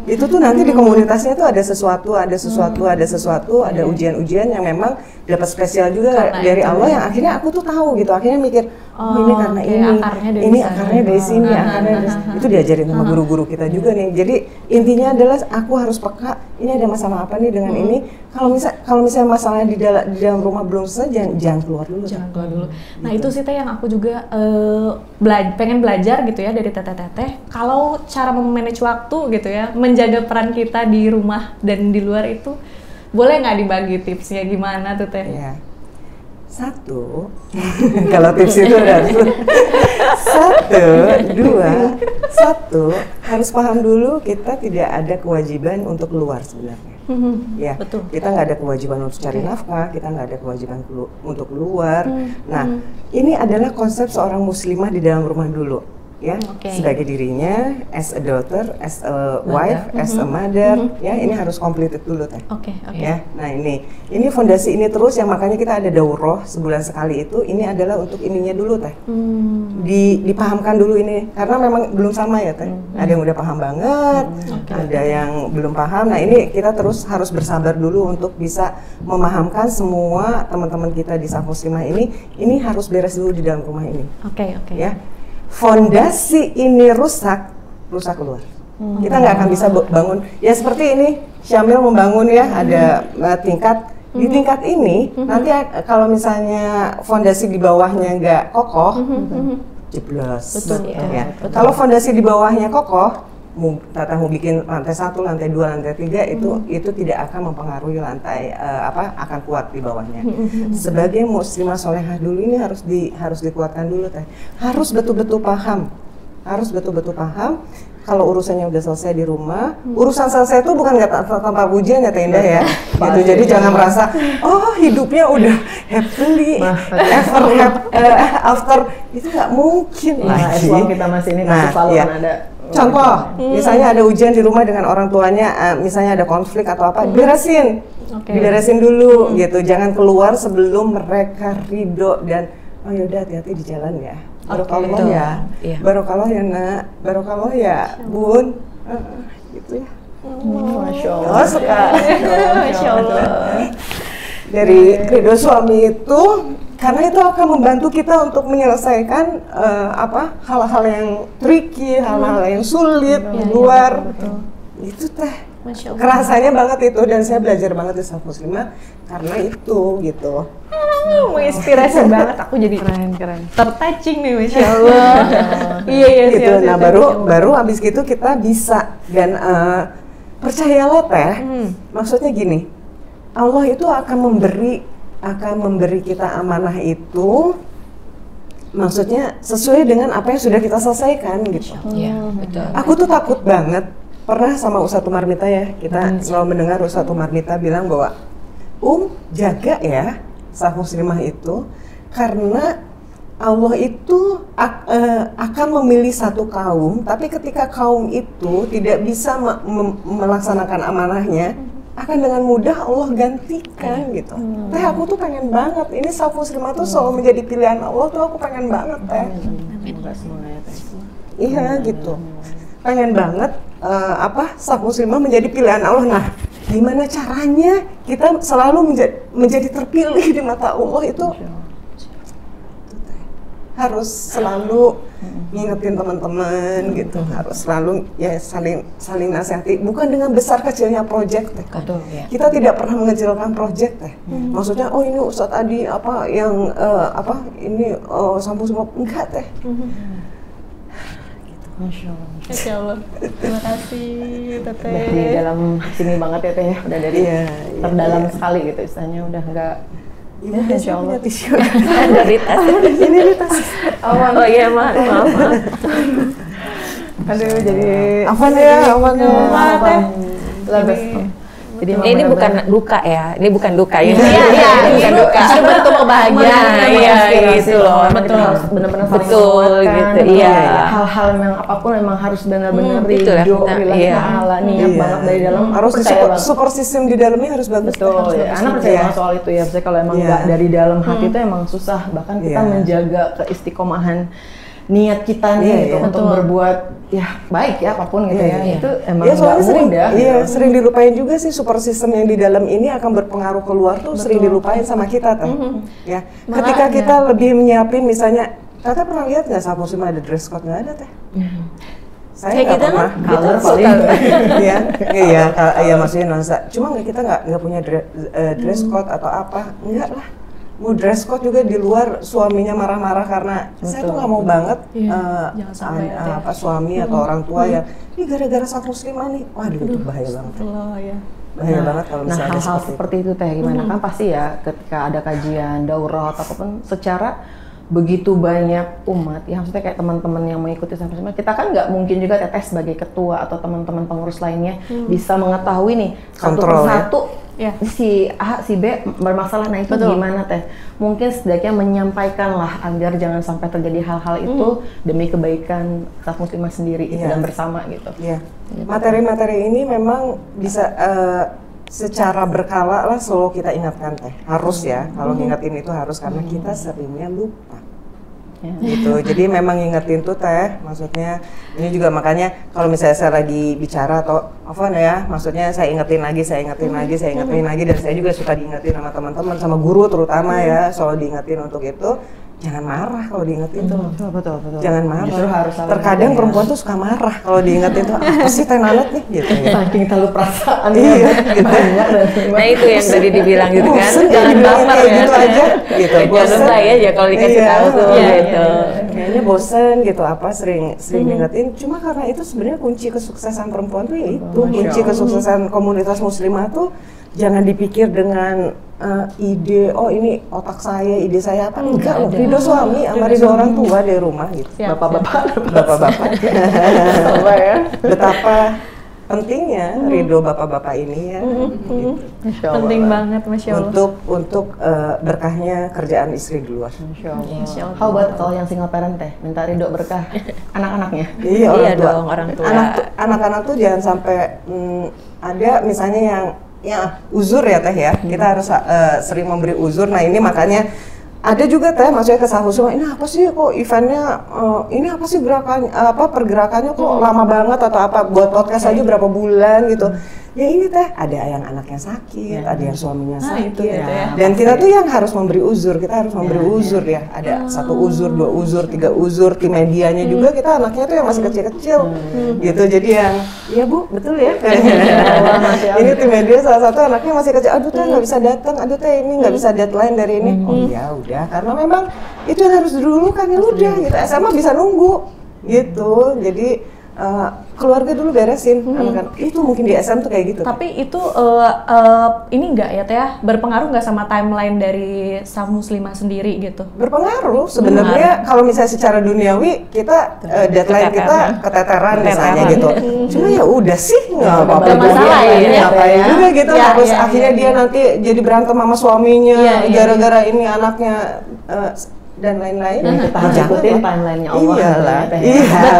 Itu tuh nanti di komunitasnya tuh ada sesuatu, ada ujian-ujian yang memang dapat spesial juga karena dari Allah yang akhirnya aku tuh tahu gitu, akhirnya mikir ini karena ini akarnya dari sini, itu diajarin sama guru-guru kita juga nih. Jadi intinya adalah aku harus peka, ini ada masalah apa nih dengan ini. Kalau misalnya masalahnya di dalam rumah belum selesai, jangan keluar dulu. Nah itu sih teh yang aku juga pengen belajar gitu ya dari teteh-teteh. Kalau cara memanage waktu gitu ya, menjaga peran kita di rumah dan di luar itu, boleh nggak dibagi tipsnya gimana tuh teh? Ya. Satu, kalau tips itu harus satu, harus paham dulu kita tidak ada kewajiban untuk keluar sebenarnya. Ya, betul. Kita nggak ada kewajiban untuk cari nafkah, kita nggak ada kewajiban untuk keluar. Nah, ini adalah konsep seorang muslimah di dalam rumah dulu. Ya, sebagai dirinya, as a daughter, as a wife, as a mother, ya ini harus completed dulu teh. Ya, nah ini fondasi ini terus yang makanya kita ada daurah sebulan sekali itu, ini adalah untuk ininya dulu teh. Dipahamkan dulu ini, karena memang belum sama ya teh. Ada yang udah paham banget, ada yang belum paham. Nah ini kita terus harus bersabar dulu untuk bisa memahamkan semua teman-teman kita di Saf Muslimah ini harus beres dulu di dalam rumah ini. Ya. Fondasi ini rusak keluar. Kita nggak akan bisa bangun. Ya seperti ini, Syamil membangun ya, ada tingkat. Di tingkat ini, nanti kalau misalnya fondasi di bawahnya nggak kokoh, jeblos. Betul. Kalau fondasi di bawahnya kokoh, Tata mau bikin lantai 1, lantai 2, lantai 3 itu tidak akan mempengaruhi lantai akan kuat di bawahnya. Sebagai muslimah solehah dulu ini harus dikuatkan dulu teh. Harus betul-betul paham kalau urusannya udah selesai di rumah, urusan selesai itu bukan nggak tanpa pujian ya Teh Indah ya, gitu. Jadi jangan merasa hidupnya udah happily after, itu nggak mungkin lagi. Islam kita masih ini selalu kan ada. Contoh, misalnya ada ujian di rumah dengan orang tuanya, misalnya ada konflik atau apa, diberesin dulu gitu. Jangan keluar sebelum mereka ridho dan yaudah hati-hati di jalan ya. Barokallah ya, barokallah ya nak, barokallah ya bun, gitu ya. Masya Allah. Masya Allah. Dari ridho suami itu, karena itu akan membantu kita untuk menyelesaikan hal-hal yang tricky, hal-hal yang sulit di luar. Itu Teh. Kerasanya banget itu, dan saya belajar banget di Saf Muslimah karena itu gitu. Menginspirasi banget, aku jadi Keren. tertouching nih, Masya Allah. Iya gitu. Nah baru abis gitu kita bisa, dan percayalah Teh, maksudnya gini, Allah itu akan memberi kita amanah itu, maksudnya sesuai dengan apa yang sudah kita selesaikan gitu. Iya, betul. Aku tuh takut banget. Pernah sama Ustadz Umar Mita ya, kita selalu mendengar Ustadz Umar Mita bilang bahwa jaga ya Saf Muslimah itu, karena Allah itu akan memilih satu kaum, tapi ketika kaum itu tidak bisa melaksanakan amanahnya, akan dengan mudah Allah gantikan gitu. Teh aku tuh pengen banget, ini Saf Muslimah tuh selalu menjadi pilihan Allah tuh, aku pengen banget Teh. Semoga ya Teh. Iya gitu. Pengen banget Saf Muslimah menjadi pilihan Allah. Nah, gimana caranya kita selalu menjadi terpilih di mata Allah itu? Harus selalu ngingetin teman-teman gitu, harus selalu ya saling nasihati, bukan dengan besar kecilnya project Teh. Kita tidak pernah mengecilkan project Teh. Maksudnya ini Ustadz Adi Saf Muslimah, enggak Teh. Masya Allah. Terima kasih Teteh. Udah di dalam sini banget ya Teh, udah dari terdalam sekali gitu istilahnya, udah enggak. Insya Allah. Tisu. Dari tas. Ini di tas. Oh iya, maaf. Aduh, jadi Aman ya. Jadi ini bukan duka ya, ini bukan duka ya. Iya, bukan duka. Itu bentuk kebahagiaan. Iya, gitu loh. Betul, benar-benar betul gitu. Iya. Hal-hal yang apapun memang harus benar-benar ridho Allah niat banget dari dalam. Harus support system di dalamnya harus bagus. Betul, ya. Anak percaya banget soal itu ya. Maksudnya kalau emang nggak dari dalam hati itu emang susah. Bahkan kita menjaga keistiqomahan niat kita nih untuk berbuat baik ya apapun gitu ya. Itu emang nggak mudah. Sering dilupain juga sih, support system yang di dalam ini akan berpengaruh keluar tuh sering dilupain sama kita Teh. Ya, ketika kita lebih menyiapin, misalnya Tete pernah lihat nggak Saf Muslimah ada dress code? Nggak ada Teh. Saya nggak pernah. Color paling. Iya maksudnya nuansa. Cuma kita nggak punya dress code atau apa, enggak lah. Mau dress code juga di luar suaminya marah-marah karena saya tuh nggak mau banget suami atau orang tua yang ini gara-gara Saf Muslimah nih, waduh itu bahaya banget. Bahaya banget kalau misalnya hal-hal seperti itu Teh, gimana kan pasti ya ketika ada kajian daurah atau apapun, secara begitu banyak umat ya, maksudnya kayak teman-teman yang mengikuti Saf Muslimah, kita kan nggak mungkin juga Teteh sebagai ketua atau teman-teman pengurus lainnya bisa mengetahui nih satu persatu si A, si B bermasalah. Nah itu gimana Teh? Mungkin setidaknya menyampaikanlah agar jangan sampai terjadi hal-hal itu demi kebaikan Saf Muslimah sendiri dan bersama gitu. Materi-materi ini memang bisa secara berkala lah selalu kita ingatkan Teh. Harus ya, kalau ngingetin itu harus, karena kita seringnya lupa. Gitu. Jadi memang ngingetin tuh Teh, maksudnya ini juga makanya kalau misalnya saya lagi bicara atau maksudnya saya ingetin lagi, dan saya juga suka diingetin sama teman-teman, sama guru terutama ya, selalu diingetin untuk itu. Jangan marah kalau diingetin tuh. Betul. Jangan marah. Terkadang perempuan tuh suka marah kalau diingetin tuh, apa sih Teh Nalet nih gitu ya. Saking terlalu perasaan gitu. Nah itu yang tadi dibilang gitu kan. Jangan baper ya. Gitu aja gitu. Bosen ya kalau dikasih tahu tuh gitu. Kayaknya bosen gitu, sering diingetin. Cuma karena itu sebenarnya kunci kesuksesan perempuan tuh ya itu. Kunci kesuksesan komunitas muslimah tuh jangan dipikir dengan ide, oh ini otak saya, ide saya apa, enggak loh, ridho suami sama ridho orang tua di rumah gitu. Bapak-bapak ya. Betapa pentingnya ridho bapak-bapak ini ya. Gitu. Penting banget, Masya Allah. Untuk berkahnya kerjaan istri di luar. Masya Allah. How about kalau yang single parent teh, minta ridho berkah anak-anaknya? Iya, orang tua. Anak-anak tuh jangan sampai ada misalnya yang uzur ya teh ya, kita harus sering memberi uzur. Nah ini makanya ada juga teh, maksudnya kesal semua, ini apa sih kok eventnya, ini apa sih pergerakannya kok lama banget atau apa, buat podcast aja berapa bulan gitu. Ya ini teh, ada yang anaknya sakit, ada yang suaminya sakit, dan kita tuh yang harus memberi uzur, kita harus memberi uzur ya. Ada 1 uzur, 2 uzur, 3 uzur, tim medianya juga kita anaknya tuh yang masih kecil-kecil, gitu. Jadi yang, iya Bu, betul ya. Ini tim media salah satu anaknya masih kecil, aduh teh nggak bisa datang, aduh teh ini nggak bisa deadline dari ini. Oh ya udah, karena memang itu yang harus didulukan ya udah, gitu. SMA bisa nunggu, gitu. Jadi keluarga dulu beresin, anak-anak itu mungkin di SM tuh kayak gitu. Tapi itu ini enggak ya Teh, berpengaruh nggak sama timeline dari sang muslimah sendiri gitu? Berpengaruh sebenarnya. Kalau misalnya secara duniawi kita deadline kita keteteran misalnya gitu. Cuma ya udah sih nggak apa-apa, masalah ya. Ngapain juga gitu, terus akhirnya dia nanti jadi berantem sama suaminya gara-gara ini anaknya dan lain-lain. Kita harus ikutin timeline-nya Allah. Iyalah,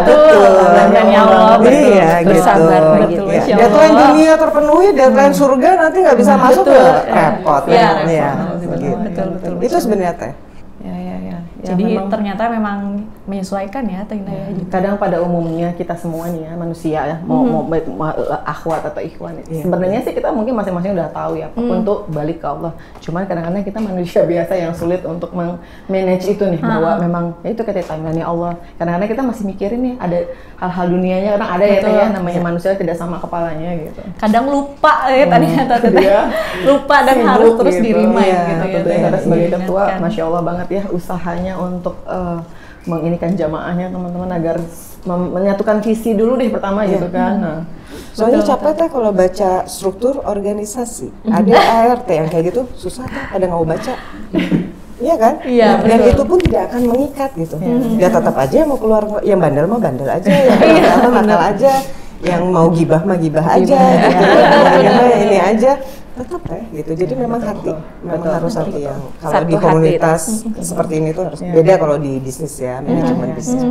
betul. Timeline-nya Allah, betul. Iya, Bersabar, gitu. betul. Ya. Deadline dunia terpenuhi, deadline surga nanti nggak bisa masuk ke repot. Betul. Itu sebenarnya teh. Ya, jadi memang, ternyata memang menyesuaikan ya Teh Indah ya. Kadang pada umumnya kita semua nih ya manusia ya, mau baik akhwat atau ikhwan ya. Sebenarnya sih kita mungkin masing-masing udah tahu ya, apapun tuh balik ke Allah. Cuman kadang-kadang kita manusia biasa yang sulit untuk manage itu nih, bahwa memang ya itu kayak timeline-nya Allah. Kadang-kadang kita masih mikirin nih ada hal-hal dunianya, kadang ada ya Teh ya, namanya manusia tidak sama kepalanya gitu. Kadang lupa ya tadi kata Teh. Lupa dan harus terus di-remind gitu ya. Kita sebagai ketua, Masya Allah banget ya usahanya untuk menginikan jamaahnya teman-teman agar menyatukan visi dulu deh pertama gitu kan. Nah, soalnya capek teh kalau baca struktur organisasi, ada ART yang kayak gitu susah teh, ada nggak mau baca. Iya kan? Iya, dan itu pun tidak akan mengikat gitu. Ya tetap aja mau keluar, yang bandel mah bandel aja, yang nakal aja, yang mau gibah mah gibah aja, gitu. Ini aja. Tetap ya gitu. Jadi memang hati, memang harus hati yang kalau di komunitas seperti ini tuh harus beda kalau di bisnis ya, manajemen bisnis.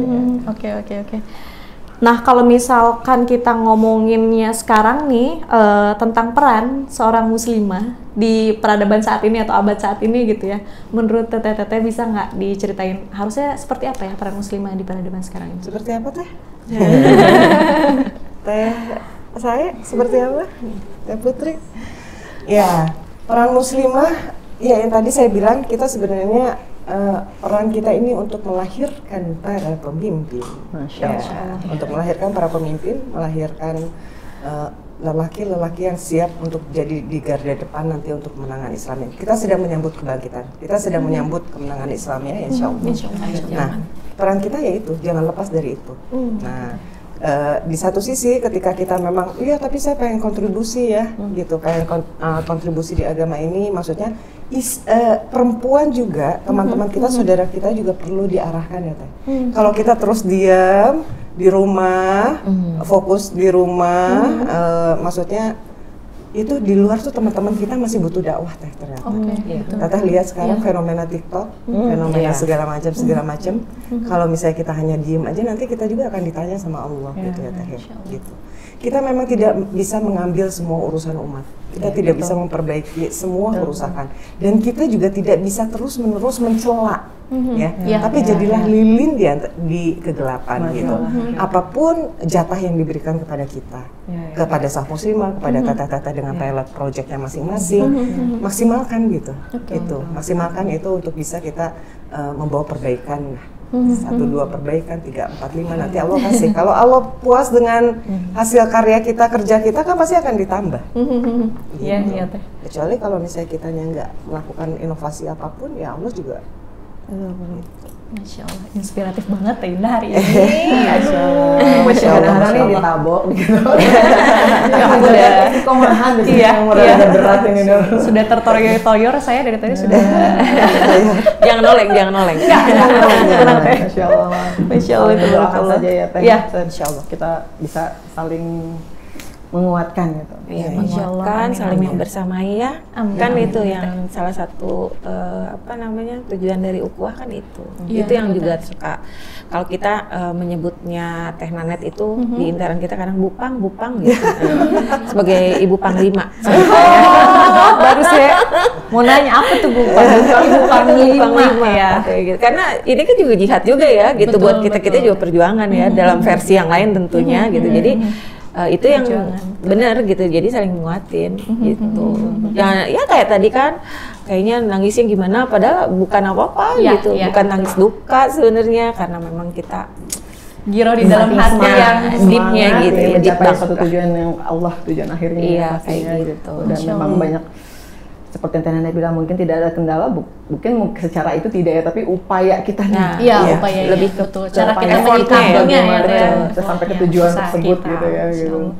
Oke. Nah, kalau misalkan kita ngomonginnya sekarang nih tentang peran seorang muslimah di peradaban saat ini atau abad saat ini gitu ya. Menurut Teteh bisa nggak diceritain harusnya seperti apa ya peran muslimah di peradaban sekarang ini? Seperti apa Teh? Teh saya seperti apa? Teh Putri? Ya, peran muslimah, ya yang tadi saya bilang kita sebenarnya peran kita ini untuk melahirkan para pemimpin. Masya Allah. Untuk melahirkan para pemimpin, melahirkan lelaki-lelaki yang siap untuk jadi di garda depan nanti untuk kemenangan Islam. Kita sedang menyambut kebangkitan, kita sedang menyambut kemenangan Islam ya, insya Allah. Nah, peran kita yaitu jangan lepas dari itu. Nah, di satu sisi ketika kita memang iya tapi saya pengen kontribusi ya gitu, pengen kontribusi di agama ini, maksudnya perempuan juga teman-teman kita, saudara kita juga perlu diarahkan ya Teh. Kalau kita terus diam di rumah, fokus di rumah, maksudnya itu di luar tuh teman-teman kita masih butuh dakwah Teh ternyata. Teteh lihat sekarang fenomena TikTok, fenomena segala macam. Kalau misalnya kita hanya diem aja, nanti kita juga akan ditanya sama Allah gitu ya Teh. Gitu. Kita memang tidak bisa mengambil semua urusan umat. Kita tidak bisa memperbaiki semua kerusakan. Dan kita juga tidak bisa terus-menerus mencela. Tapi jadilah lilin di kegelapan gitu. Apapun jatah yang diberikan kepada kita, kepada sah muslimah, kepada tata-tata dengan pilot projectnya masing-masing, maksimalkan gitu. Maksimalkan itu untuk bisa kita membawa perbaikan. 1, 2 perbaikan, 3, 4, 5 nanti Allah kasih. Kalau Allah puas dengan hasil karya kita, kerja kita kan pasti akan ditambah. Iya Teh. Kecuali kalau misalnya kitanya nggak melakukan inovasi apapun, ya Allah juga Masya Allah, inspiratif banget Teh Indah hari ini. Masya Allah nih ditabok gitu. Udah Komahan di iya, udah berat ini dong. Sudah tertoyor-toyor saya dari tadi sudah. Jangan noleng. Tenang Teh. Masya Allah. Masya Allah itu Doakan saja ya Teh. Iya. Insya Allah kita bisa saling menguatkan gitu. Iya, Masya Allah, menguatkan, amin, saling amin. membersamai ya. Amin, Kan amin, itu amin. yang salah satu tujuan dari ukhuwah kan itu. Iya, Itu yang juga suka. Kalau kita menyebutnya Teh Nanet itu di intern kita kadang bupang gitu. Sebagai ibu panglima. Baru saya mau nanya apa tuh Ibu Panglima ya. Kayak gitu. Karena ini kan juga jihad juga ya gitu. Betul, Buat kita juga perjuangan ya dalam versi yang lain tentunya gitu. Jadi itu yang benar gitu, jadi saling menguatin gitu. Ya kayak tadi kan kayaknya nangisnya gimana padahal bukan apa-apa Ya, gitu, ya, bukan nangis duka sebenarnya karena memang kita Giro di dalam hati yang deepnya gitu, ya, deep mencapai banget. satu tujuan yang Allah tujuan akhirnya Iya, pastinya kayak gitu. gitu. Dan memang banyak seperti yang Teh Nanet bilang mungkin tidak ada kendala, mungkin secara itu tidak ya, tapi upaya kita Nah, Iya, iya, upaya lebih ya, ke betul. Cara kita effortnya menyikapinya ya, bagaimana Teh. kita sampai ke Effortnya, tujuan usaha tersebut kita. gitu ya Insya gitu. Allah.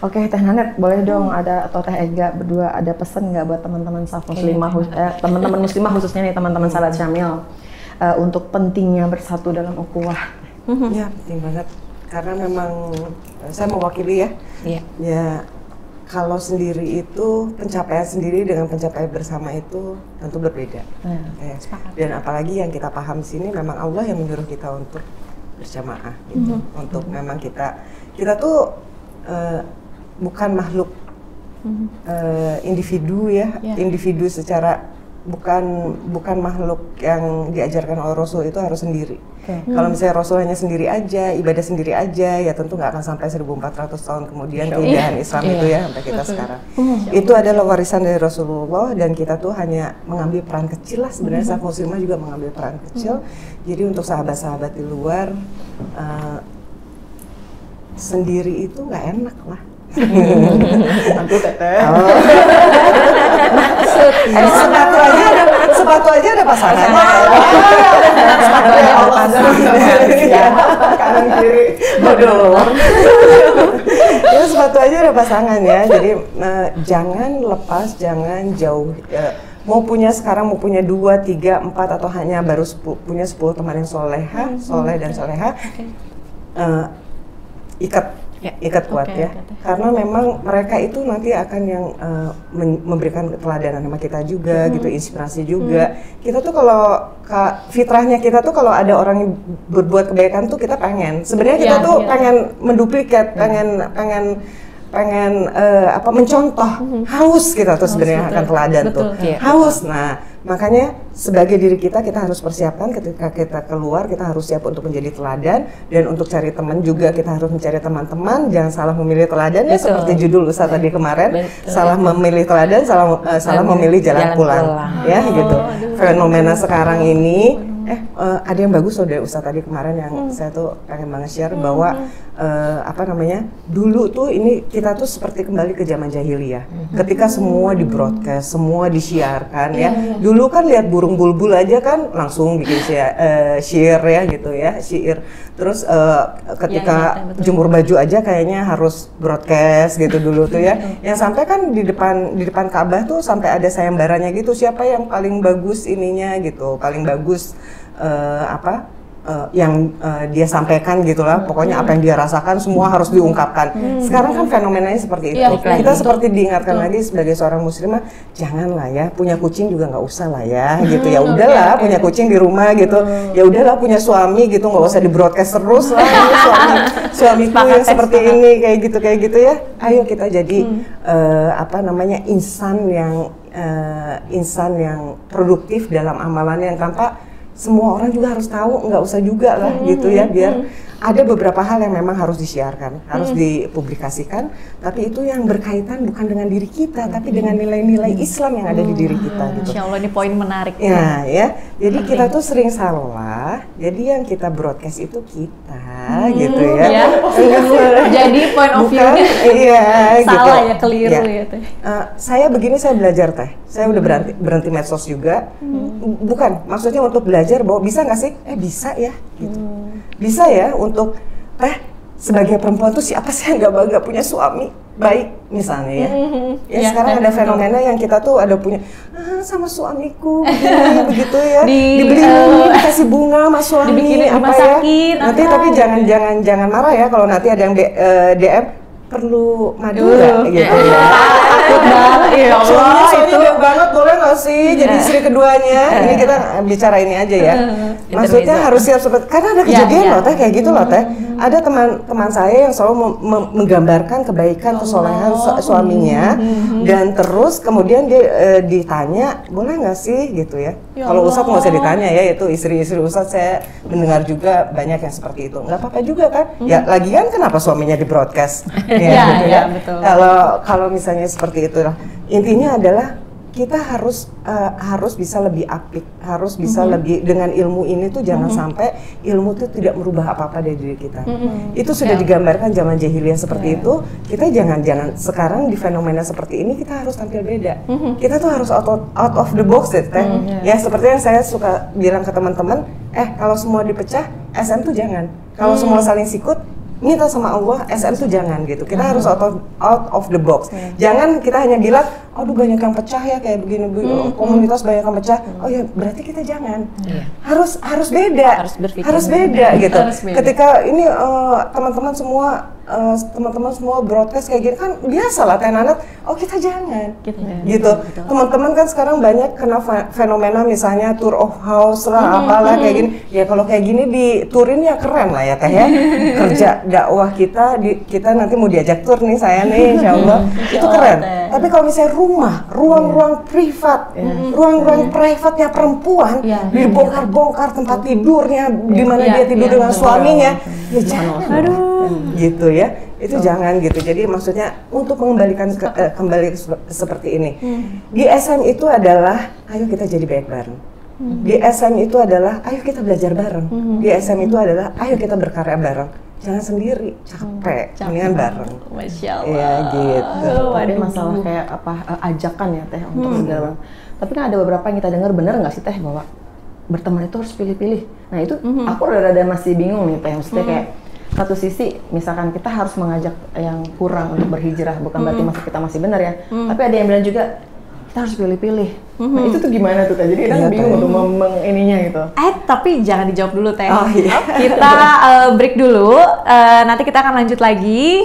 Oke, Teh Nanet boleh dong ada atau Teh Ega berdua ada pesan nggak buat teman-teman saf muslimah, teman-teman muslimah khususnya nih teman-teman Salat Syamil untuk pentingnya bersatu dalam ukhuwah. Ya, penting banget. Karena memang saya mewakili ya. Iya. Ya, kalau sendiri itu pencapaian sendiri dengan pencapaian bersama itu tentu berbeda. Ya. Dan apalagi yang kita paham di sini memang Allah yang menyuruh kita untuk berjamaah gitu. Untuk memang kita tuh bukan makhluk individu ya, individu secara bukan makhluk yang diajarkan oleh Rasul itu harus sendiri. Kalau misalnya Rasul hanya sendiri aja, ibadah sendiri aja, ya tentu nggak akan sampai 1400 tahun kemudian keindahan Islam itu ya sampai kita sekarang. Itu adalah warisan dari Rasulullah dan kita tuh hanya mengambil peran kecil lah sebenarnya. Saf muslimah juga mengambil peran kecil. Jadi untuk sahabat-sahabat di luar sendiri itu nggak enak lah. Nanti Teteh. Sepatu aja ada pasangannya. Sepatu ya Allah kanan kiri. Bodoh. Ya sepatu aja ada pasangan ya. Jadi jangan lepas, jangan jauh. Mau punya sekarang mau punya 2, 3, 4 atau hanya baru punya 10 teman yang soleh dan soleha. Ikat kuat ya. Karena memang mereka itu nanti akan yang memberikan keteladanan sama kita juga gitu, inspirasi juga. Kita tuh kalau fitrahnya kita tuh kalau ada orang yang berbuat kebaikan tuh kita pengen. Sebenarnya kita tuh pengen menduplikat, pengen mencontoh. Haus kita tuh sebenarnya akan teladan tuh. Haus. Nah, makanya sebagai diri kita harus persiapkan ketika kita keluar, kita harus siap untuk menjadi teladan, dan untuk cari teman juga kita harus mencari teman-teman. Jangan salah memilih teladan ya, seperti judul Ustaz tadi kemarin. Salah memilih teladan, salah memilih jalan pulang. Ya gitu. Fenomena sekarang ini ada yang bagus loh dari Ustaz tadi kemarin yang saya tuh pengen banget share bahwa dulu tuh ini kita tuh seperti kembali ke zaman jahiliyah. Ketika semua di broadcast, semua disiarkan ya. Dulu kan lihat burung bulbul aja kan langsung bikin syair ya gitu ya, syair. Terus ketika jemur baju aja kayaknya harus broadcast gitu dulu tuh ya. Yang sampai kan di depan Ka'bah tuh sampai ada sayembaranya gitu, siapa yang paling bagus ininya gitu, paling bagus yang dia sampaikan gitulah, pokoknya apa yang dia rasakan semua harus diungkapkan. Sekarang kan fenomenanya seperti itu. Kita seperti diingatkan lagi sebagai seorang muslimah, janganlah ya punya kucing juga nggak usah lah ya gitu. Ya udahlah punya kucing di rumah gitu. Ya udahlah punya suami gitu, nggak usah di broadcast terus lah. Suamiku yang seperti ini kayak gitu ya. Ayo kita jadi insan yang produktif dalam amalannya, yang tanpa semua orang juga harus tahu, nggak usah juga lah gitu ya, biar ada beberapa hal yang memang harus disiarkan, harus dipublikasikan, tapi itu yang berkaitan bukan dengan diri kita, tapi dengan nilai-nilai Islam yang ada di diri kita gitu. Insya Allah ini poin menarik. Ya, jadi kita tuh sering salah, jadi yang kita broadcast itu kita gitu ya. Ya. Jadi point of view-nya salah gitu. ya, keliru ya Teh. Saya begini, saya belajar Teh. Saya udah berhenti medsos juga. Bukan, maksudnya untuk belajar bahwa bisa nggak sih? Bisa ya, gitu. Bisa ya untuk Teh sebagai perempuan tuh siapa sih yang nggak punya suami baik misalnya ya. Ya sekarang ada fenomena yang kita tuh ada punya sama suamiku begini begitu ya, dibeli dikasih bunga sama suami apa ya. Nanti tapi jangan marah ya kalau nanti ada yang DM perlu madu nggak gitu ya. Takut banget ya Allah, itu banget boleh nggak sih jadi istri keduanya. Ini kita bicara ini aja ya. Maksudnya harus siap seperti, karena ada kejadian loh Teh kayak gitu loh Teh. Ada teman saya yang selalu menggambarkan kebaikan kesolehan suaminya, dan terus kemudian dia ditanya boleh nggak sih gitu ya. Kalau Ustadz nggak usah ditanya ya, itu istri-istri Ustadz saya mendengar juga banyak yang seperti itu. Nggak apa-apa juga kan? Ya lagian kenapa suaminya di broadcast? Ya, betul. Kalau misalnya seperti itu lah, intinya adalah kita harus bisa lebih apik, harus bisa lebih dengan ilmu ini tuh jangan sampai ilmu tuh tidak merubah apa-apa dari diri kita. Itu sudah digambarkan zaman jahiliyah seperti itu. Kita jangan sekarang di fenomena seperti ini kita harus tampil beda. Kita tuh harus out of the box Teh. Ya seperti yang saya suka bilang ke teman-teman, kalau semua dipecah, SM tuh jangan. Kalau semua saling sikut, minta sama Allah, SM tuh jangan gitu. Kita harus out of the box. Jangan kita hanya bilang, aduh banyak yang pecah ya kayak begini, komunitas banyak yang pecah. Oh ya berarti kita jangan. Harus beda. Harus beda gitu. Ketika ini teman-teman semua broadcast kayak gini kan biasa lah Teh Nanat. Oh kita jangan. Gitu. Teman-teman kan sekarang banyak kena fenomena misalnya tour of house lah apalah kayak gini. Ya kalau kayak gini di tourin ya keren lah ya Teh ya. Kerja dakwah kita nanti mau diajak tur nih saya nih insyaallah. Itu keren. Tapi kalau misalnya ruang-ruang privat, ruang-ruang privatnya perempuan dibongkar-bongkar tempat tidurnya di mana dia tidur dengan suaminya. Ya jangan. Gitu ya. Itu jangan gitu. Jadi maksudnya untuk mengembalikan kembali seperti ini. Di SM itu adalah ayo kita jadi baik bareng. Di SM itu adalah ayo kita belajar bareng. Di SM itu adalah ayo kita berkarya bareng. Jangan sendiri, capek. Mendingan bareng. Masya Allah. Ya gitu. Tapi masalah kayak ajakan ya Teh untuk segala. Tapi kan ada beberapa yang kita dengar, benar nggak sih Teh bahwa berteman itu harus pilih-pilih. Nah itu aku rada masih bingung nih Teh. Maksudnya kayak satu sisi misalkan kita harus mengajak yang kurang untuk berhijrah, bukan berarti kita masih benar ya. Tapi ada yang bilang juga kita harus pilih-pilih. Nah itu tuh gimana tuh Teh? Jadi kita bingung untuk ininya gitu. Tapi jangan dijawab dulu Teh. Iya. Kita break dulu. Nanti kita akan lanjut lagi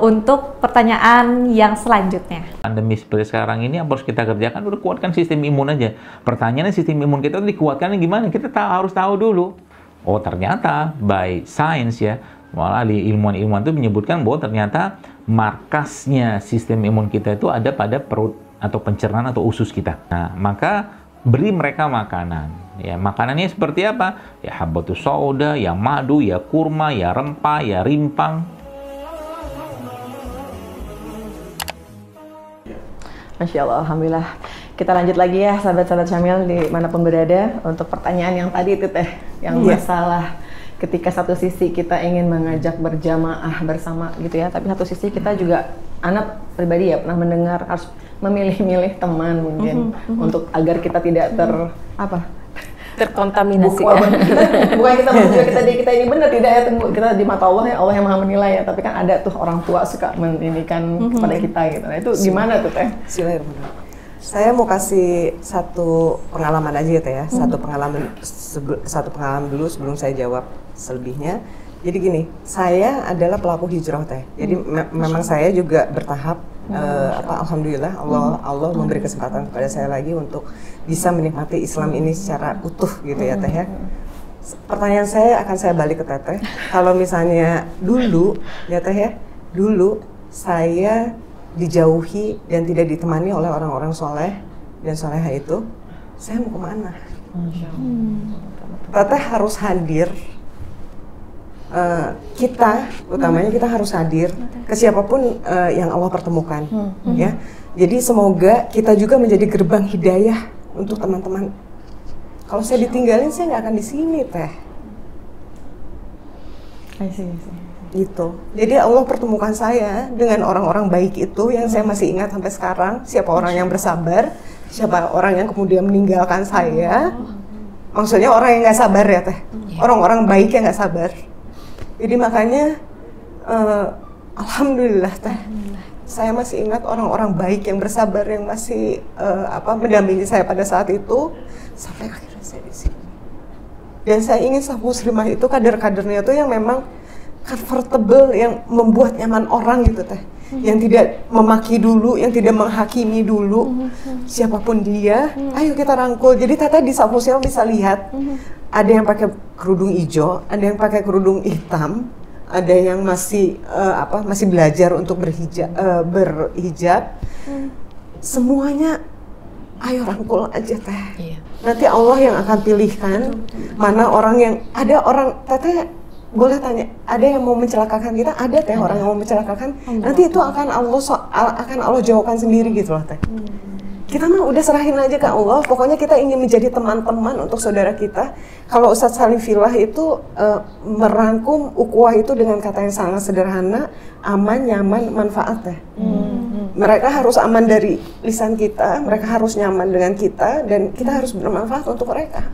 untuk pertanyaan yang selanjutnya. Pandemi seperti sekarang ini yang harus kita kerjakan udah kuatkan sistem imun aja. Pertanyaannya sistem imun kita tuh dikuatkan gimana? Kita harus tahu dulu. Oh ternyata by science ya, malah di ilmuwan-ilmuwan itu menyebutkan bahwa ternyata markasnya sistem imun kita itu ada pada perut atau pencernaan atau usus kita. Nah, maka beri mereka makanan. Ya, makanannya seperti apa? Ya habbatus sauda, ya madu, ya kurma, ya rempah, ya rimpang. Masya Allah, alhamdulillah. Kita lanjut lagi ya sahabat-sahabat Syamil dimanapun berada untuk pertanyaan yang tadi itu Teh, yang masalah ketika satu sisi kita ingin mengajak berjamaah bersama gitu ya, tapi satu sisi kita juga, anak pribadi ya pernah mendengar harus memilih-milih teman mungkin untuk agar kita tidak terkontaminasi. Bukan kita menunjuk kita ini benar tidak ya, tunggu kita di mata Allah ya, Allah yang maha menilai ya, tapi kan ada tuh orang tua suka meninikan kepada kita gitu. Nah itu gimana tuh Teh? Bismillahirrahmanirrahim. Saya mau kasih satu pengalaman aja ya Teh ya, satu pengalaman dulu sebelum saya jawab selebihnya. Jadi gini, saya adalah pelaku hijrah Teh. Jadi memang saya juga bertahap. Alhamdulillah Allah memberi kesempatan kepada saya lagi untuk bisa menikmati Islam ini secara utuh gitu ya Teh ya. Pertanyaan saya akan saya balik ke Teteh. Kalau misalnya dulu ya Teh ya, dulu saya dijauhi dan tidak ditemani oleh orang-orang soleh dan soleha itu, saya mau kemana? Teteh harus hadir. Kita, utamanya kita harus hadir ke siapapun yang Allah pertemukan, ya. Jadi semoga kita juga menjadi gerbang hidayah untuk teman-teman. Kalau saya ditinggalin, saya nggak akan di sini, Teh. I see. Gitu. Jadi Allah pertemukan saya dengan orang-orang baik itu yang saya masih ingat sampai sekarang. Siapa orang yang bersabar, siapa orang yang kemudian meninggalkan saya. Maksudnya orang yang nggak sabar ya teh. Orang-orang baik yang nggak sabar. Jadi makanya alhamdulillah teh. Saya masih ingat orang-orang baik yang bersabar yang masih mendampingi saya pada saat itu sampai akhirnya saya di sini. Dan saya ingin saf muslimah itu kader-kadernya itu yang memang comfortable, yang membuat nyaman orang gitu teh, yang tidak memaki dulu, yang tidak menghakimi dulu siapapun dia. Ayo kita rangkul. Jadi tata di saf muslimah bisa lihat ada yang pakai kerudung hijau, ada yang pakai kerudung hitam, ada yang masih masih belajar untuk berhijab. Semuanya ayo rangkul aja teh. Nanti Allah yang akan pilihkan mana orang yang ada orang teteh. Boleh tanya, ada yang mau mencelakakan kita? Ada teh orang yang mau mencelakakan. Nanti itu akan Allah jawabkan sendiri gitu loh teh. Kita mah udah serahin aja ke Allah. Pokoknya kita ingin menjadi teman-teman untuk saudara kita. Kalau Ustadz Salim Fillah itu merangkum ukhuwah itu dengan kata yang sangat sederhana, aman, nyaman, manfaat teh. Mereka harus aman dari lisan kita, mereka harus nyaman dengan kita, dan kita harus bermanfaat untuk mereka.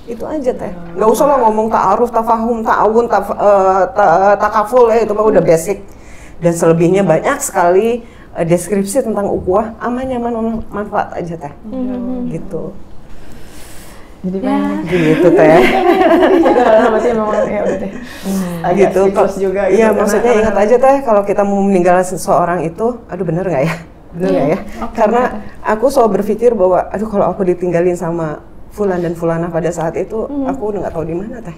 Itu aja teh, nggak usah lah ngomong ta'aruf, tafahum, ta'awun, takaful, itu mah udah basic. Dan selebihnya banyak sekali deskripsi tentang ukhuwah, aman, nyaman, manfaat aja teh. Gitu. Jadi gitu teh. Masih memang ya udah deh. Gitu juga. Iya, maksudnya ingat aja teh kalau kita mau meninggalkan seseorang itu, aduh bener nggak ya? Bener nggak ya? Karena aku selalu berpikir bahwa, aduh kalau aku ditinggalin sama Fulan dan Fulana pada saat itu, aku udah nggak tahu di mana teh.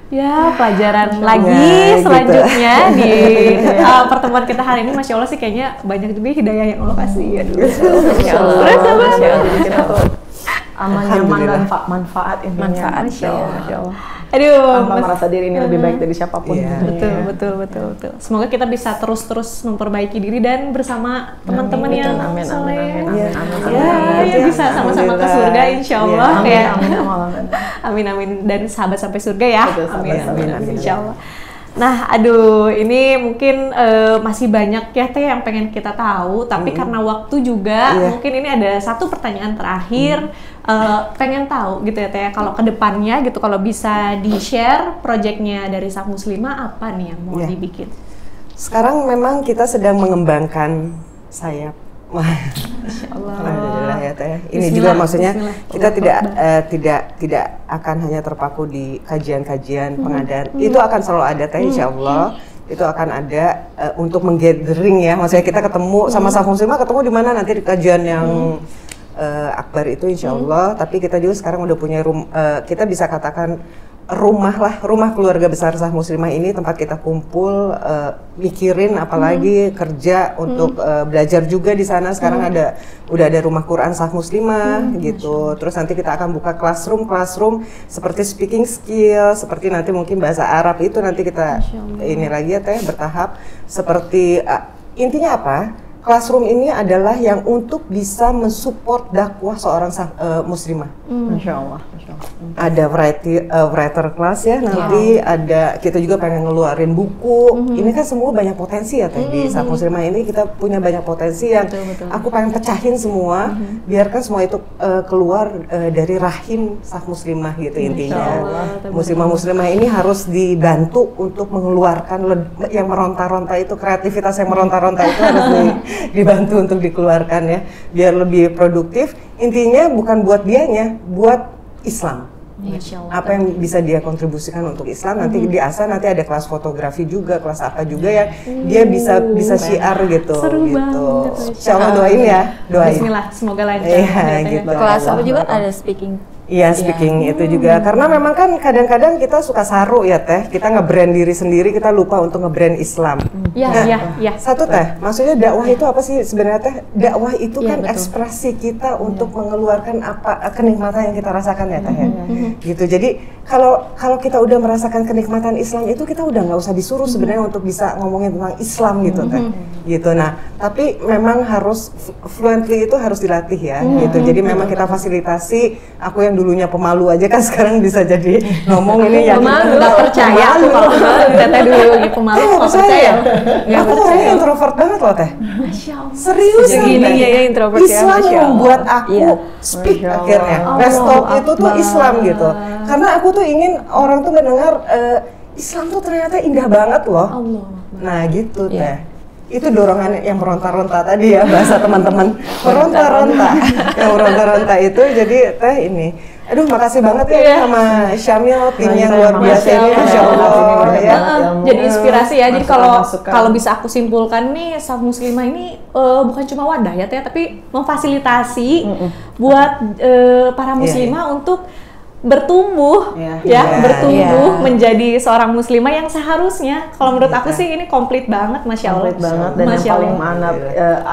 Ya, pelajaran lagi selanjutnya gitu. Di pertemuan kita hari ini, Masya Allah sih kayaknya banyak juga hidayah yang Allah kasih. Aduh, Masya Allah. Jadi kita tuh aman, nyaman, dan manfaat intinya. Masya Allah. Aduh, tanpa merasa diri ini lebih baik dari siapapun. Betul. Semoga kita bisa terus memperbaiki diri dan bersama teman-teman yang soleh. Ya, bisa sama-sama ke surga insya Allah. Amin. Dan sahabat sampai surga ya. Amin. Insya Allah. Nah, aduh, ini mungkin masih banyak ya teh yang pengen kita tahu, tapi karena waktu juga, mungkin ini ada satu pertanyaan terakhir. Pengen tahu gitu ya teh, kalau kedepannya gitu, kalau bisa di-share proyeknya dari Saf Muslimah apa nih yang mau dibikin? Sekarang memang kita sedang mengembangkan sayap. Masya Allah. Alhamdulillah ya teh. Ini juga maksudnya kita tidak akan hanya terpaku di kajian-kajian pengadaan. Itu akan selalu ada teh, insya Allah. Itu akan ada untuk menggathering ya. Maksudnya kita ketemu sama Saf Muslimah, ketemu di mana nanti di kajian yang akbar itu insya Allah. Tapi kita juga sekarang udah punya kita bisa katakan rumah keluarga besar Saf Muslimah ini, tempat kita kumpul, mikirin apalagi kerja untuk belajar juga di sana. Sekarang udah ada rumah Quran Saf Muslimah gitu. Terus nanti kita akan buka classroom seperti speaking skill, seperti nanti mungkin bahasa Arab itu nanti kita ini lagi ya teh bertahap. Seperti intinya apa? Classroom ini adalah yang untuk bisa mensupport dakwah seorang muslimah. Masya Allah. Ada writer class ya, nanti ada, kita juga pengen ngeluarin buku. Ini kan semua banyak potensi ya teh di Saf Muslimah ini, kita punya banyak potensi yang aku pengen pecahin semua, biarkan semua itu keluar dari rahim Saf Muslimah gitu intinya. Muslimah ini harus dibantu untuk mengeluarkan yang meronta-ronta itu, kreativitas yang meronta-ronta itu harus dibantu untuk dikeluarkan ya, biar lebih produktif. Intinya bukan buat dianya, buat Islam. Apa yang bisa dia kontribusikan untuk Islam, nanti di ASA nanti ada kelas fotografi juga, kelas apa juga yang dia bisa syiar gitu. Seru gitu. banget. Insyaallah doain ya, doain. Bismillah, semoga lancar. Gitu. Kelas apa juga ada speaking. Iya, speaking itu juga. Karena memang kan kadang-kadang kita suka saru ya teh, kita nge-brand diri sendiri, kita lupa untuk nge-brand Islam. Iya. Satu teh, maksudnya dakwah itu apa sih sebenarnya teh? Dakwah itu kan ekspresi kita untuk mengeluarkan apa kenikmatan yang kita rasakan ya teh ya. Gitu. Jadi kalau kita udah merasakan kenikmatan Islam itu, kita udah nggak usah disuruh sebenarnya untuk bisa ngomongin tentang Islam gitu teh. Gitu. Nah, tapi memang harus fluently itu harus dilatih ya gitu. Jadi memang kita fasilitasi. Aku yang dulunya pemalu aja kan sekarang bisa jadi ngomong ini ya. Pemalu, nggak percaya aku kalau pemalu. Teteh dulu pemalu nggak percaya. Aku orangnya introvert banget loh teh. Masya Allah. Serius Segini ya introvert ya. Islam Masya Allah. membuat aku speak akhirnya. Talk itu tuh Islam gitu. Karena aku tuh ingin orang tuh mendengar Islam tuh ternyata indah banget loh. Nah gitu teh. Itu dorongan yang meronta-ronta tadi ya, bahasa teman-teman. Meronta-ronta. Yang meronta-ronta itu jadi teh ini. Aduh, makasih banget ya sama Syamil, tim yang luar biasa ini, Masya Allah ya. Jadi inspirasi ya. Jadi kalau bisa aku simpulkan nih, Saf Muslimah ini bukan cuma wadah ya Teh, tapi memfasilitasi buat para muslimah untuk bertumbuh bertumbuh menjadi seorang muslimah yang seharusnya. Kalau menurut aku sih ini komplit banget, Masya Allah. Komplit banget, dan yang paling mana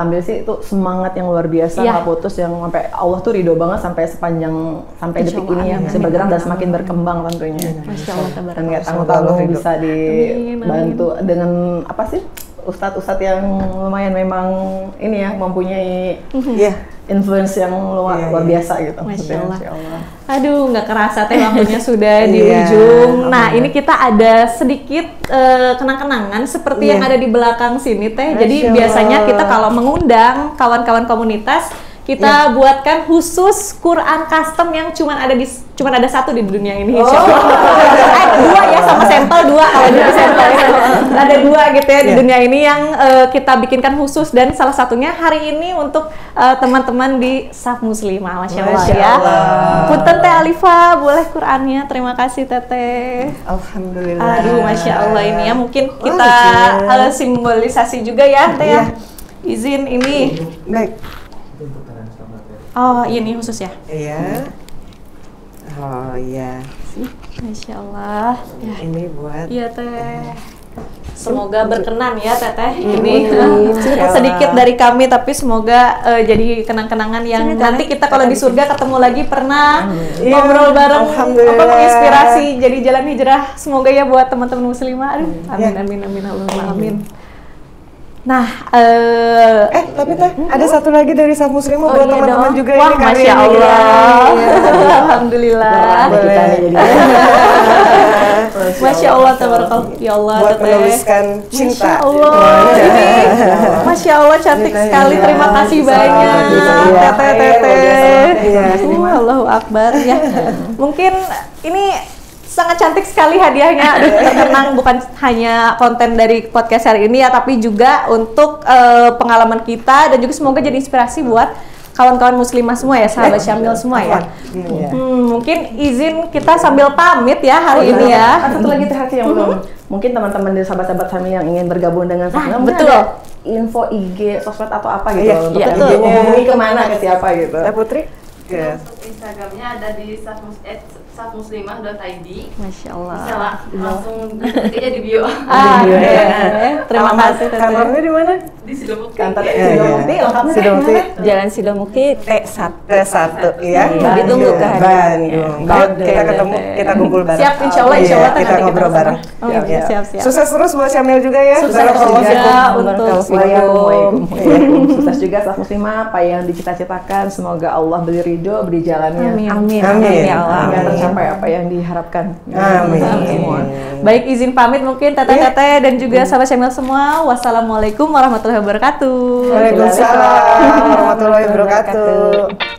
ambil sih itu semangat yang luar biasa, nggak putus, yang sampai Allah tuh ridho banget sampai detik ini ya, masih bergerak dan semakin berkembang tentunya. Masya Allah, dan nggak tanggung-tanggung bisa dibantu dengan apa sih, ustadz-ustadz yang lumayan memang ini ya, mempunyai influence yang luar biasa gitu. Masya Allah. Aduh, nggak kerasa Teh waktunya sudah di ujung. Nah, ini kita ada sedikit kenang-kenangan seperti yang ada di belakang sini Teh. Jadi biasanya kita kalau mengundang kawan-kawan komunitas, kita buatkan khusus Quran custom yang cuma ada satu di dunia ini, insya Allah. Dua ya, sama sampel dua kalau di sampel ada dua gitu ya di dunia ini yang kita bikinkan khusus, dan salah satunya hari ini untuk teman-teman di Saf Muslimah, Masya Allah ya. Punten Teh Alifa, boleh Qurannya, terima kasih Teteh. Alhamdulillah. Aduh, Masya Allah ini ya, mungkin kita simbolisasi juga ya Teh ya. Izin ini. Baik. Oh, ini khusus ya? Iya. Oh iya. Masya Allah. Ya. Ini buat. Iya Teh. Semoga berkenan ya Teteh. Ini sedikit dari kami, tapi semoga jadi kenang-kenangan yang nanti kita kalau di surga ketemu lagi pernah ngobrol bareng, menginspirasi jadi jalan hijrah. Semoga ya buat teman-teman muslimah. Aduh, amin Allahumma amin. Nah, tapi Teh, ada satu lagi dari Saf Muslimah buat teman-teman juga ini. Wah, Masya Allah. Alhamdulillah. Masya Allah, tabarakallah. Ya Allah, buat menuliskan cinta. Masya Allah, ini Masya Allah cantik sekali. Terima kasih banyak, Teteh. Allahu Akbar ya. Mungkin ini sangat cantik sekali hadiahnya. Aduh, terkenang bukan hanya konten dari podcast hari ini ya, tapi juga untuk pengalaman kita, dan juga semoga jadi inspirasi buat kawan-kawan muslimah semua ya, sahabat Syamil semua ya. Mungkin izin kita sambil pamit ya hari ini ya. Satu lagi Teh yang belum. Mungkin teman-teman dari sahabat-sahabat Syamil yang ingin bergabung dengan Syamil, betul. Info IG, sosmed atau apa gitu untuk betul. menghubungi kemana, ke siapa gitu. Putri? Instagramnya ada di safmuslimah.id. Masya Allah. Bisa lah, langsung aja di bio. Terima kasih Teteh. Kantornya di mana? Di Sidomukti. Kantor Sidomukti, lengkapnya Sidomukti. Jalan Sidomukti T1. T1 ya. Ditunggu ke Bandung. Kita ketemu, kita kumpul bareng. Siap, insya Allah kita ngobrol bareng. Siap. Sukses terus buat Syamil juga ya. Sukses juga untuk Sukses juga Saf Muslimah, apa yang dicita-citakan, semoga Allah beri ridho, beri jalannya. Amin. Ya Allah. Agar tercapai apa yang diharapkan. Amin. Baik, izin pamit mungkin Teteh dan juga sahabat Syamil semua. Wassalamualaikum warahmatullahi wabarakatuh. Waalaikumsalam warahmatullahi wabarakatuh.